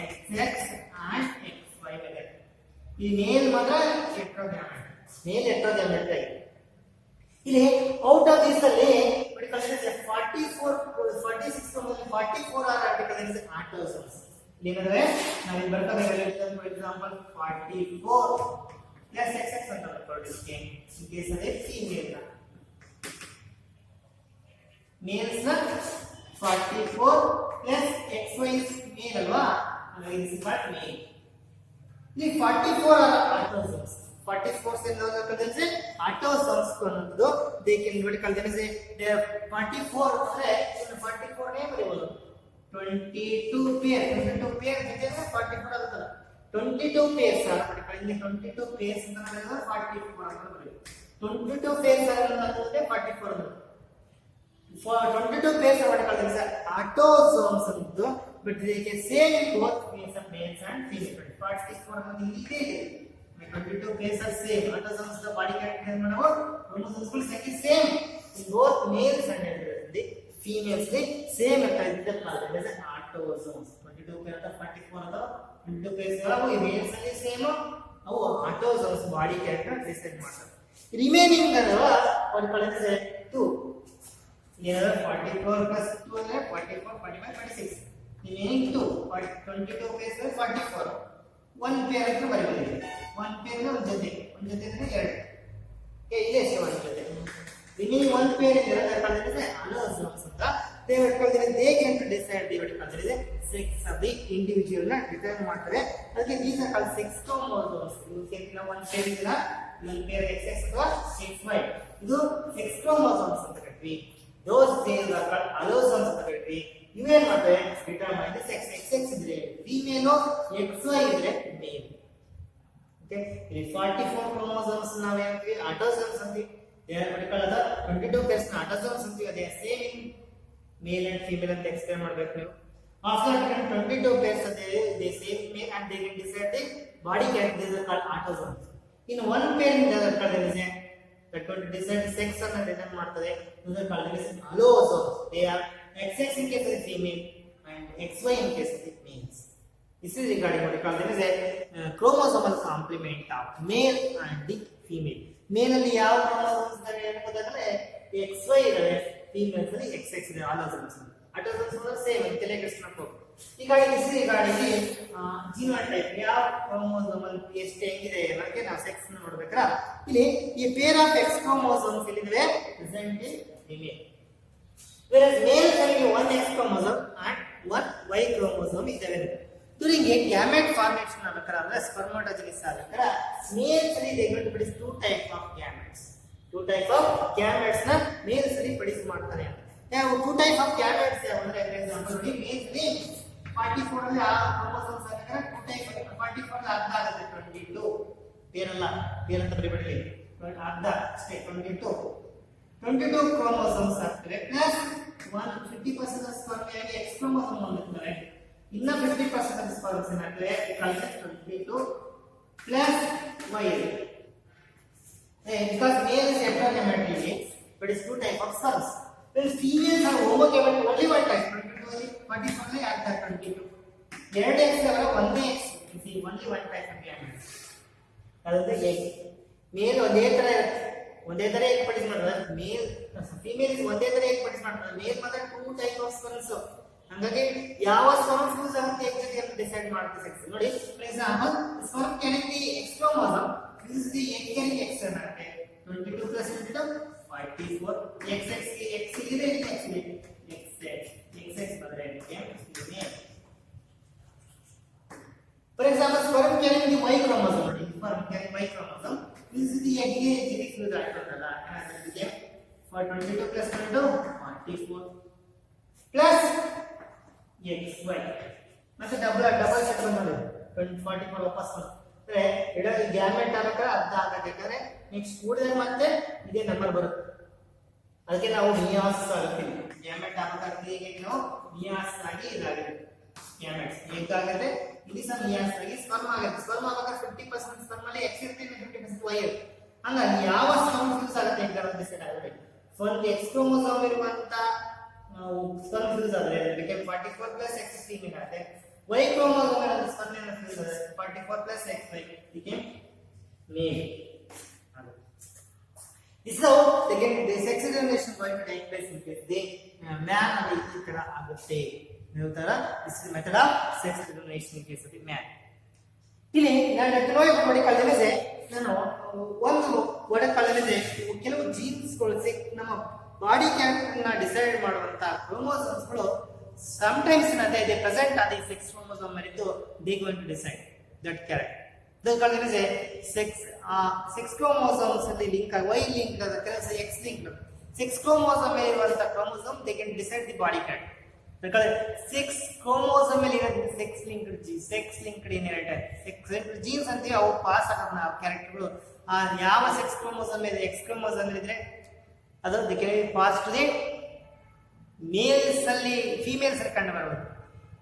XX and XY ಮೆಥಡ್. ಈ ಮೇಲ್ ಮಾತ್ರ ಹೆಟೆರೋಗ್ಯಾಮೆಟ್ ಮೇಲ್ ಹೆಟೆರೋಗ್ಯಾಮೆಟ್ ಆಗಿದೆ. ಇಲ್ಲಿ ಔಟ್ ಆಫ್ ದಿಸ್ ಅಲ್ಲಿ 44 ಆರ್ ಆರ್ಟಿಕಲ್ಸ್ ಆಟೋಸೋಮ್ಸ್ ಏನಂದ್ರೆ ನಾವು ಇಲ್ಲಿ ಬರ್ಕೋಬೇಕಾಗಿರೋದು ಫಾರ್ ಎಕ್ಸಾಂಪಲ್ 44 plus XX ಅಂತ produce in case of a female males na 44 plus XY is male alwa this is what male. The 44 are autosomes 44 se ನಾವು ಕಲಿದ್ರೆ autosomes ಅನ್ನೋದು they can what call them as a 44 ಅಂದ್ರೆ 44 ನೇ ಬರೆಯಬಹುದು 22 pair ಜೊತೆ 44 ಆಗುತ್ತಲ್ಲ 22 pairs are particularly 22 pairs in the 44 22 pairs are in the 44 for 22 pairs are what called as autosomes antu but they can same in both males and females 44 ಇಲ್ಲಿ 22 pairs are same autosomes the body character ನಾವು chromosomes ಗಳು same in both males and females same ಅಂತ ಇದ್ದ called as autosomes 22 pair ಅಂತ 44 ಅಂತ 22 pairs ಗಳು ಈ males ಅಲ್ಲಿ ಸೇಮ್ ಅವು autosomes body character ಡಿಸೈಡ್ ಮಾಡ್ತಾರೆ ರಿಮೈನಿಂಗ್ ಅಲ್ವಾ what called as 2 here 44 plus 2 ಅಂದ್ರೆ 44 45 46 remaining 2 22 pairs 44 one pair ಅಂತ ಬರೆಯಬಹುದು one pair ನ ಒಂದು ಜೊತೆ ಅಂದ್ರೆ ಎರಡು ಓಕೆ ಇಲ್ಲೇ ಎಷ್ಟು ಒಂದು ಜೊತೆ remaining one pair is autosomes ಅಂತ they can decide the sex of the individual na determine ಮಾಡ್ತಾರೆ ಅದಕ್ಕೆ these are called sex chromosomes you can one pair is one pair XX ಅಥವಾ XY ಇದು sex chromosomes ಅಂತ ಕರೀತೀವಿ those pairs are called allosomes ಅಂತ ಕರೀತೀವಿ ಇವೇನ್ ಮಾಡ್ತಾರೆ determine the sex XX ಇದ್ರೆ female XY ಇದ್ರೆ male okay ಇಲ್ಲಿ 44 chromosomes ನಾವು ಹೇಳ್ತೀವಿ autosomes ಅಂತೀವಿ they are particular the 22 pairs na autosomes ಅಂತೀವಿ they are same in male and female ಅಂತ ಎಕ್ಸ್ಪ್ಲೇನ್ ಮಾಡಬೇಕು ನೀವು after 22 pairs they same male and they can decide the body character is called autosomes in one pair called that going to decide the sex ಅನ್ನು ಡಿಸೈಡ್ ಮಾಡ್ತದೆ those are called as allosomes they are XX in case of the female and XY in case of the males this is regarding what we call them as a chromosomal complement of male and the female male ಅಲ್ಲಿ ಯಾವ chromosomes ಇದಾವೆ ಅನ್ನೋದಾದ್ರೆ XY ಇದಾವೆ females ಅಲ್ಲಿ XX ಇದೆ allosomes autosomes ಸೇಮ್ ಇಂಟೆಲೆ ಕಸ್ಟಮರ್ ಈಗ this regarding genotype ಯಾವ chromosomal ಎಷ್ಟು ಹೆಂಗಿದೆ ಅನ್ನೋಕೆ ನಾವು ಸೆಕ್ಸ್ ನೋಡಬೇಕಲ್ಲ ಇಲ್ಲಿ ಈ pair of X chromosomes ಇಲ್ಲಿದೆ present in female whereas male ಅಲ್ಲಿ one X chromosome and one Y chromosome is available during a gamete formation ಆಗಬೇಕಾದ್ರೆ spermatogenesis ಆಗಬೇಕಾದ್ರೆ males ಅಲ್ಲಿ they going to produce two type of gametes ನ males ಅಲ್ಲಿ ಪ್ರೊಡ್ಯೂಸ್ ಮಾಡ್ತಾರೆ ಯಾವ two type of gametes ಯಾವ ಅಂದ್ರೆ ಫಾರ್ ಎಕ್ಸಾಂಪಲ್ ನೋಡಿ males ಅಲ್ಲಿ 44 ಅಲ್ಲಿ ಆ ಕ್ರೋಮೋಸೋಮ್ಸ್ ಆಗಬೇಕಾದ್ರೆ two type 44 ಅಲ್ಲಿ ಅರ್ಧ ಆಗುತ್ತೆ 22 ಪೇರ್ ಅಂತ ಬರೀಬೇಡಿ ಅರ್ಧ ಅಷ್ಟೇ 22 ಕ್ರೋಮೋಸೋಮ್ಸ್ ಆಗ್ತವೆ ಪ್ಲಸ್ 50% ಆಫ್ ಸ್ಪರ್ಮ್ ಆಗಿ X ಕ್ರೋಮೋಸೋಮ್ ಹೊಂದಿರ್ತಾರೆ ಇನ್ನ 50% ಆಫ್ ಸ್ಪರ್ಮ್ಸ್ ಏನಾಗ್ತವೆ culture 22 plus Y because male is heterogametic but it's two type of sperms when females are homogametic only one type 22 44 add 22 ಎರಡು X ಅವರ ಒಂದೇ X you see only one type of gametes ಅದಕ್ಕೆ egg male ಒಂದೇ ತರ egg ಪ್ರೊಡ್ಯೂಸ್ ಮಾಡ್ತಾರೆ male female is ಒಂದೇ ತರ egg ಪ್ರೊಡ್ಯೂಸ್ ಮಾಡ್ತಾರೆ male ಮಾತ್ರ two type of sperms ಹಾಗಾಗಿ ಯಾವ ಸ್ಪರ್ಮ್ ಫ್ಯೂಸ್ ಆಗುತ್ತೆ egg ಜೊತೆ ಅಂತ ಡಿಸೈಡ್ ಮಾಡುತ್ತೆ ಸೆಕ್ಸ್ ನೋಡಿ for example sperm can be X chromosome this is the egg carrying X ಅನ್ನತ್ತೆ 22 plus 22 44 XX X ಇದೆ X ಇದೆ XX ಬಂದ್ರೆ ಅದಕ್ಕೆ for example sperm carrying the Y chromosome ನೋಡಿ sperm carrying Y chromosome this is the egg genetic fluid ಆಗ್ತದಲ್ಲ ಅದಕ್ಕೆ for 22 plus 22 44 plus XY ಮತ್ತೆ ಡಬಲ್ ಸೆಟ್ ಬಂದಿದೆ 44 ವಾಪಸ್ ಅಂದ್ರೆ ಇಡೀ ಗ್ಯಾಮೆಟ್ ಆಗಬೇಕಾದ್ರೆ ಅರ್ಧ ಆಗತ್ತೆ ಯಾಕಂದ್ರೆ ನೆಕ್ಸ್ಟ್ ಕೂಡಿದ್ರೆ ಮತ್ತೆ ಇದೇ ನಂಬರ್ ಬರುತ್ತೆ ಅದಕ್ಕೆ ನಾವು ಮಿಯಾಸ್ ಅಂತೀವಿ ಗ್ಯಾಮೆಟ್ ಆಗಬೇಕಾದ್ರೆ ಹೇಗೆ ನಾವು ಮಿಯಾಸ್ ಆಗಿ ಇದಾಗುತ್ತೆ ಗ್ಯಾಮೆಟ್ಸ್ ಎಗ್ ಆಗುತ್ತೆ ಇಲ್ಲಿ ಸಹ ಮಿಯಾಸ್ ಆಗಿ ಸ್ಪರ್ಮ್ ಆಗುತ್ತೆ ಸ್ಪರ್ಮ್ ಆಗಬೇಕಾದ್ರೆ 50% ಸ್ಪರ್ಮ್ ಅಲ್ಲಿ X ಇರುತ್ತೆ 50% Y ಇರುತ್ತೆ ಹಂಗಾಗಿ ಯಾವ ಸ್ಪರ್ಮ್ ಫ್ಯೂಸ್ ಆಗುತ್ತೆ ಎಗ್ ಅಂತ ಡಿಸೈಡ್ ಆಗುತ್ತೆ ಒಂದು X ಕ್ರೋಮೋಸೋಮ್ ಇರುವಂತ ಸ್ಪರ್ಮ್ ಫ್ಯೂಸ್ ಆದ್ರೆ ಅದಕ್ಕೆ 44 plus X ಫೀಮೇಲ್ ಆಗುತ್ತೆ Y chromosome and the sperm and fuse 44 plus XY became male. This is how again the sex determination going to take place in case the man and ಈ ತರ ಆಗುತ್ತೆ ನೀವು ತರ this is the method of sex determination in case of the man. ಇಲ್ಲಿ ನಾನು ನೋಡಿ ಕಲಿಸಿದೆ ನಾನು ಒಂದು ವರ್ಡ್ ಕಲಿಸಿದೆ ಕೆಲವು ಜೀನ್ಸ್ ಗಳು ನಮ್ಮ ಬಾಡಿ ಕ್ಯಾರೆಕ್ಟರ್ ನ ಡಿಸೈಡ್ ಮಾಡುವಂತ ಕ್ರೋಮೋಸೋಮ್ಸ್ ಗಳು sometimes they present at the sex chromosome meritu they going to decide that character the called is a sex chromosomes ಅಲ್ಲಿ ಲಿಂಕ್ Y ಲಿಂಕ್ ಅದಕ್ಕೆ X ಲಿಂಕ್ sex chromosome ಇರುವಂತ chromosome they can decide the body character 6 chromosome ಅಲ್ಲಿ ಇರೋದು sex linked inheritance. Sex linked jeans ಅಂತೀವಿ, ಅವು ಪಾಸ್ ಆಗಲ್ಲ ನಾವು ಕ್ಯಾರೆಕ್ಟರ್ಗಳು. ಯಾವ ಸೆಕ್ಸ್ ಕ್ರೋಮೋಸೋಮ್ ಇದೆ, ಎಕ್ಸ್ ಕ್ರೋಮೋಸೋಮ್ ಇದ್ರೆ ಅದು ಪಾಸ್ ಟು ದಿ ಮೇಲ್ಸ್ ಅಲ್ಲಿ, ಫಿಮೇಲ್ಸ್ ಅಲ್ಲಿ ಕಂಡು ಬರಬಹುದು.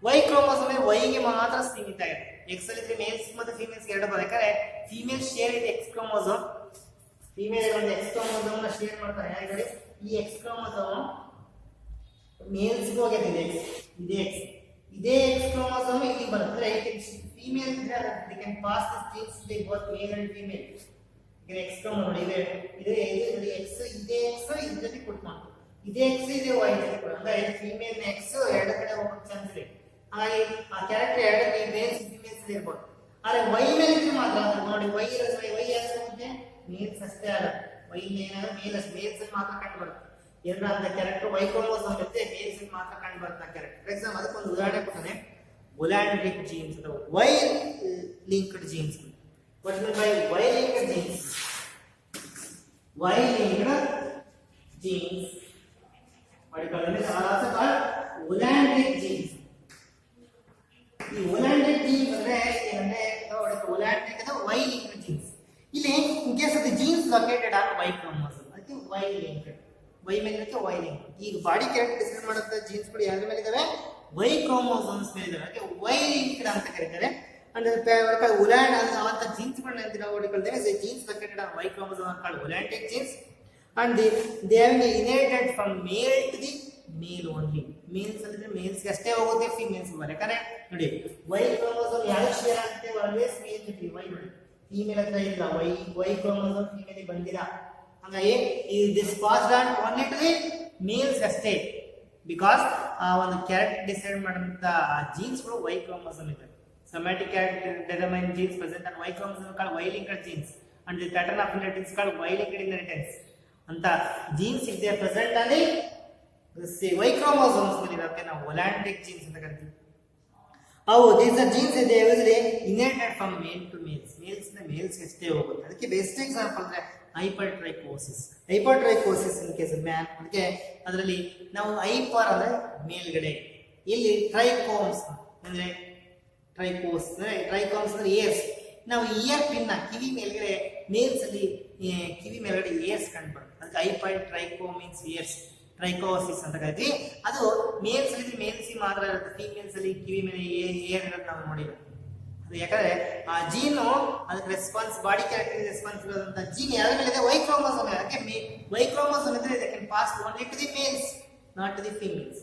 ವೈ ಕ್ರೋಮೋಸೋಮ್ ವೈಗೆ ಮಾತ್ರ ಸೀಮಿತ ಇದೆ. ಎಕ್ಸ್ ಅಲ್ಲಿ ಇದ್ರೆ ಮೇಲ್ಸ್ ಮತ್ತು ಫಿಮೇಲ್ಸ್ ಎರಡು ಬರುತ್ತೆ. ಯಾಕಂದ್ರೆ ಫಿಮೇಲ್ ಶೇರ್ ಇದೆ ಎಕ್ಸ್ ಕ್ರೋಮೋಸೋಮ್, ಫಿಮೇಲ್ ಒಂದು ಎಕ್ಸ್ ಕ್ರೋಮೋಸೋಮ್ ನ ಶೇರ್ ಮಾಡ್ತಾರೆ. ಯಾಕಂದ್ರೆ ಈ ಎಕ್ಸ್ ಕ್ರೋಮೋಸೋಮ್ ಮೇಲ್ಸ್ ಹೋಗಿದೆ, ಇದೇ ಎಕ್ಸ್ ಕ್ರೋಮೋಸೋಮ್ ಇಲ್ಲಿ ಬರುತ್ತೆ. ಫಿಮೇಲ್ ಇದ್ರೆ they can pass this genes to both male and female. ಈಗ ಎಕ್ಸ್ ಕ್ರೋಮೋಸೋಮ್ ನೋಡಿ, ಇದೆ ಎಕ್ಸ್, ಇದೇ ಎಕ್ಸ್ ಇದ್ರ ಜೊತೆ ಕೊಟ್ಕೊಂಡು, ಇದೇ ಎಕ್ಸ್ ಇದೆ ವೈ ಜೊತೆ ಕೊಡು. ಅಂದ್ರೆ ಫಿಮೇಲ್ ನ ಎಕ್ಸ್ ಎರಡು ಕಡೆ ಹೋಗೋ ಚಾನ್ಸ್ ಇದೆ. ಹಾಗಾಗಿ ಆ ಕ್ಯಾರೆಕ್ಟರ್ ಎರಡು ಮೇಲ್ಸ್ ಫಿಮೇಲ್ಸ್ ಇರ್ಬೋದು. ಆದ್ರೆ ವೈ ಮೇಲೆ ಇದ್ರೆ ಮಾತ್ರ ನೋಡಿ, ವೈ ಯಾಕೆ ಮೇಲ್ಸ್ ಅಷ್ಟೇ ಅಲ್ಲ, ವೈ ಏನಾದ್ರು ಮೇಲ್ಸ್ ಮಾತ್ರ ಕಂಡು ಬರುತ್ತೆ. ಏನರ ಅಂತ ಕ್ಯಾರೆಕ್ಟರ್ ವೈ ಕ್ರೋಮೋಸೋಮ್ ಇರುತ್ತೆ, ಮೇಲ್ಸ್ ಮಾತ್ರ ಕಂಡು ಬರುತ್ತೆ ಕ್ಯಾರೆಕ್ಟರ್. ಫಾರ್ ಎಕ್ಸಾಂಪಲ್ ಅದಕ್ಕೊಂದು ಉದಾಹರಣೆ ಕೊಡ್ತಾನೆ, ಒಲ್ಯಾಂಡ್ರಿಕ್ ಜೀನ್ಸ್ ಅಥವಾ Y linked genes. What mean by Y linked genes? Y linked genes what you call it are also called Ollandric genes. ಈ Ollandric genes ಅಂದ್ರೆ ಏನಂದ್ರೆ ನೋಡಿ, Ollandric ಅಂದ್ರೆ Y linked genes. ಇಲ್ಲಿ in case of the genes located on Y chromosome, ಅದಕ್ಕೆ Y linked, Y ಮೇಲೆ ಇರುತ್ತೆ Y linked. ಈ ಬಾಡಿ ಕ್ಯಾರೆಕ್ಟರ್ ಡಿಸೈಡ್ ಮಾಡುವಂತ ಜೀನ್ಸ್ ಗಳು ಯಾರ ಮೇಲೆ ಇದಾವೆ? Y chromosomes ಮೇಲೆ ಇದಾವೆ. ಅದಕ್ಕೆ Y linked ಅಂತ ಕರೀತಾರೆ. ಅಂದ್ರೆ Olland ಅಂತ ಜೀನ್ಸ್ ಗಳನ್ನ ಅಂತ ನಾವು ನೋಡಿಕೊಳ್ಳುತ್ತೇವೆ. So genes located on Y chromosome are called Ollandric genes. And they have been inherited from male to the male only. Males ಅಂದ್ರೆ ಮೇಲ್ಸ್ ಗೆ ಅಷ್ಟೇ ಹೋಗುತ್ತೆ, ಫಿಮೇಲ್ಸ್ ಬರಲ್ಲ. ಯಾಕಂದ್ರೆ ನೋಡಿ ವೈ ಕ್ರೋಮೋಸೋಮ್ ಯಾವ ಶೇರ್ ಆಗುತ್ತೆ, ಆಲ್ವೇಸ್ ಮೇಲ್ ಜೊತೆ ವೈ ನೋಡಿ, ಫಿಮೇಲ್ ಹತ್ರ ಇಲ್ಲ. ವೈ ಕ್ರೋಮೋಸೋಮ್ ಫಿಮೇಲ್ ಗೆ ಬಂದಿಲ್ಲ. ಹಾಗಾಗಿ this passed on only to the males ಅಷ್ಟೇ. ಬಿಕಾಸ್ ಆ ಒಂದು ಕ್ಯಾರೆಕ್ಟರ್ ಡಿಸೈಡ್ ಮಾಡುವಂತ ಜೀನ್ಸ್ ಗಳು ವೈ ಕ್ರೋಮೋಸೋಮ್ ಇದೆ. somatic character determine genes present on Y chromosome called Y linked genes, and the pattern of inheritance called Y linked inheritance. ಅಂತ ಜೀನ್ಸ್ ಇದೆ ಪ್ರೆಸೆಂಟ್ ಅಲ್ಲಿ ವೈ ಕ್ರೋಮೋಸೋಮ್ಸ್ ಮೇಲೆ ಇರುತ್ತೆ, ನಾವು ಒಲ್ಯಾಂಡ್ರಿಕ್ ಜೀನ್ಸ್ ಅಂತ ಕರಿತೀವಿ. ಅವು ದೀಸ್ ಆರ್ ಜೀನ್ಸ್ ಇದೆ usually inherited from male to males, males ನ ಮೇಲ್ಸ್ ಅಷ್ಟೇ ಹೋಗುತ್ತೆ. ಅದಕ್ಕೆ ಬೆಸ್ಟ್ ಎಕ್ಸಾಂಪಲ್ ಅಂದ್ರೆ ಹೈಪರ್ಟ್ರೈಕೋಸಿಸ್ ಇನ್ ಕೇಸ್ ಮ್ಯಾನ್. ಅದಕ್ಕೆ ಅದರಲ್ಲಿ ನಾವು ಹೈಪರ್ ಅಂದ್ರೆ ಮೇಲ್ಗಡೆ, ಇಲ್ಲಿ ಟ್ರೈಕೋಮ್ಸ್ ಅಂದ್ರೆ ಟ್ರೈಕೋಮ್ಸ್ ಅಂದ್ರೆ ಇಯರ್ಸ್. ನಾವು ಇಯರ್ ಪಿನ್ ಕಿವಿ ಮೇಲ್ಗಡೆ ಮೇಲ್ಸ್ ಅಲ್ಲಿ ಕಿವಿ ಮೇಲ್ಗಡೆ ಇಯರ್ಸ್ ಕಂಡು ಬರುತ್ತೆ. ಅದಕ್ಕೆ ಹೈಪರ್ ಟ್ರೈಕೋ ಮೀನ್ಸ್ ಇಯರ್ಸ್, ಟ್ರೈಕೋಸಿಸ್ ಅಂತ ಕರಿತೀವಿ. ಅದು ಮೇಲ್ಸ್ ಅಲ್ಲಿ ಮೇಲ್ಸ್ ಮಾತ್ರ ಇರುತ್ತೆ, ಫೀಮೇಲ್ಸ್ ಅಲ್ಲಿ ಕಿವಿ ಮೇಲೆ ಏರ್ ಇರೋದು ನಾವು ನೋಡಿಲ್ಲ. ಅದು ಯಾಕಂದ್ರೆ ಆ ಜೀನು ಅದಕ್ಕೆ ರೆಸ್ಪಾನ್ಸ್, ಬಾಡಿ ಕ್ಯಾರೆಕ್ಟರ್ ರೆಸ್ಪಾನ್ಸಿಬಲ್ ಅಂತ ಜೀನ್ ಯಾವ್ದ್ರ ಮೇಲೆ ಇದೆ? Y chromosome. ಅದಕ್ಕೆ ವೈ ಕ್ರೋಮೋಸೋಮ್ ಇದ್ರೆ they can pass only to the males, not to the females.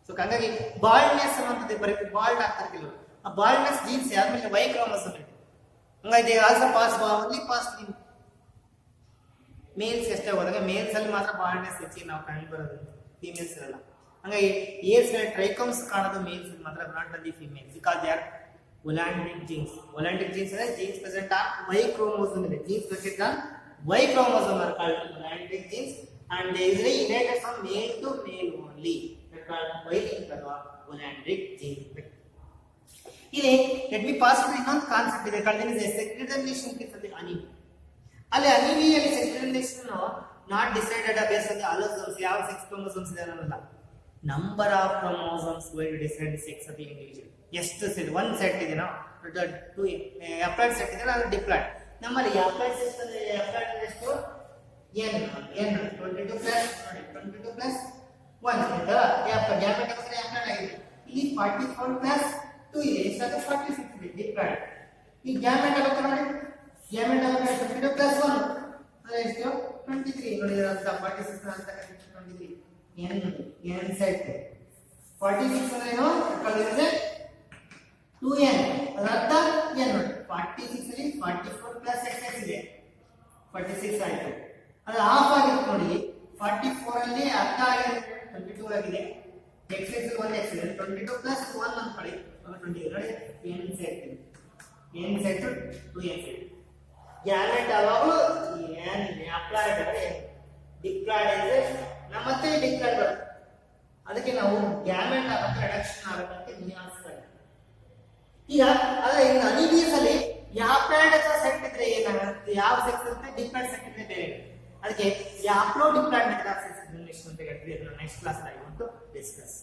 So ಹಾಗಾಗಿ ಬಾಲ್ಡ್ನೆಸ್ ಅನ್ನೋದು ಬರೀ ಬಾಲ್ಡ್ ಆಗ್ತಾರೆ ಕೆಲವರು. ಆ ಬಾಲ್ಡ್ನೆಸ್ ಜೀನ್ಸ್ ಯಾವ್ದ ಮೇಲೆ? ವೈ ಕ್ರೋಮೋಸೋಮ್ ಇದೆ. ಹಂಗಾಗಿ also pass only pass males ಅಷ್ಟೇ ಹೋದಾಗ, ಮೇಲ್ಸ್ ಅಲ್ಲಿ ಮಾತ್ರ ಬಾಲ್ಡ್ನೆಸ್ ಹೆಚ್ಚಿಗೆ ನಾವು ಕಂಡು ಬರೋದು, ಫಿಮೇಲ್ಸ್ ಇರಲ್ಲ. ಹಂಗಾಗಿ ಏರ್ಸ್ ಟ್ರೈಕೋಮ್ಸ್ ಕಾಣೋದು ಮೇಲ್ಸ್ ಮಾತ್ರ, ನಾಟ್ ಅಲ್ಲಿ females. Because they are holandric genes. Holandric genes ಅಂದ್ರೆ genes present on Y chromosome ಇದೆ. Genes present on Y chromosome are called holandric genes and they usually inherited from male to male only. That called Y linked ಅಥವಾ ಒಲ್ಯಾಂಡ್ರಿಕ್ ಜೀನ್ಸ್. ಇಲ್ಲಿ ಲೆಟ್ ಮಿ ಪಾಸ್ ಟು ಇನ್ನೊಂದು ಕಾನ್ಸೆಪ್ಟ್ ಇದೆ, called is secretary relation with ಅನಿಮಿ. ಅಲ್ಲಿ ಅನಿಮಿಯಲ್ಲಿ sex relation not decided based on the allosomes, ಯಾವ ಸೆಕ್ಸ್ ಕ್ರೋಮೋಸೋಮ್ಸ್ ಇದೆ ಅನ್ನೋದಲ್ಲ, number of chromosomes going to decide the sex of the individual. ಎಷ್ಟು ಸೆಟ್, ಒಂದು ಸೆಟ್ ಇದೆ ನಾವು ಟು ಅಪ್ಲೈಡ್ ಸೆಟ್ ಇದೆ, ಅದು ಡಿಪ್ಲಾಯ್ಡ್. ನಮ್ಮಲ್ಲಿ ಅಪ್ಲೈಡ್ ಸೆಟ್ ಅಂದ್ರೆ ಅಪ್ಲೈಡ್ ಎಷ್ಟು? n 22 ಪ್ಲಸ್ ನೋಡಿ 22 ಪ್ಲಸ್ 1 ಇದೆ ಗ್ಯಾಮೆಟ್ ಅಂದ್ರೆ ಅಪ್ಲೈಡ್ ಆಗಿದೆ. ಇಲ್ಲಿ 44 ಪ್ಲಸ್ 2 ಇದೆ, ಎಷ್ಟಾಗುತ್ತೆ? 46 ಇದೆ ಡಿಪ್ಲಾಯ್ಡ್. ಈ ಗ್ಯಾಮೆಟ್ ಆಗುತ್ತೆ ನೋಡಿ, ಗ್ಯಾಮೆಟ್ ಆಗುತ್ತೆ 22 ಪ್ಲಸ್ 1 ಅಂದ್ರೆ ಎಷ್ಟು? 23 ನೋಡಿ. ಅಂತ 46 ಅಂತ 23 n ಸೆಟ್. 46 ಅಂದ್ರೆ ಏನು? ಕಳೆದ್ರೆ 2n, ಅದರ ಅರ್ಥ n ನೋಡಿ. 46 ಅಲ್ಲಿ 44 ಪ್ಲಸ್ xx ಇದೆ, 46 ಆಯ್ತು. ಅದು ಹಾಫ್ ಆಗಿತ್ತು ನೋಡಿ. 44 ಅಲ್ಲಿ ಅರ್ಧ ಆಗಿದೆ, 22 ಆಗಿದೆ. xx 1x ಇದೆ, 22 ಪ್ಲಸ್ 1 ಅನ್ಕೊಳ್ಳಿ, 20 ನೋಡಿ. n set 2n set. Gamete ಯಾವಾಗಲೂ n ಅಪ್ಲೈಡ್ ಅಂದ್ರೆ ಡಿಪ್ಲಾಯ್ಡ್ ಇದ್ರೆ ನಮ್ಮತ್ತೆ ಡಿಪ್ಲಾಯ್ಡ್ ಬರುತ್ತೆ. ಅದಕ್ಕೆ ನಾವು ಗ್ಯಾಮೆಟ್ ಆಗಕ್ಕೆ ರಿಡಕ್ಷನ್ ಆಗಕ್ಕೆ ವಿನ್ಯಾಸಗಳು. ಈಗ ಅದೇ ಇನ್ನು ಅನಿಮಿಯಸ್ ಅಲ್ಲಿ ಅಪ್ಲೈಡ್ ಅಥವಾ ಸೆಟ್ ಇದ್ರೆ ಏನಾಗುತ್ತೆ? ಯಾವ ಸೆಕ್ಸ್ ಇರುತ್ತೆ? ಡಿಪ್ಲಾಯ್ಡ್ ಸೆಟ್ ಇದ್ರೆ ಬೇರೆ. ಅದಕ್ಕೆ upload diploid method of sex relation ಅಂತ ಹೇಳ್ತೀವಿ. ಅದನ್ನ ನೆಕ್ಸ್ಟ್ ಕ್ಲಾಸ್ ಅಲ್ಲಿ ಡಿಸ್ಕಸ್.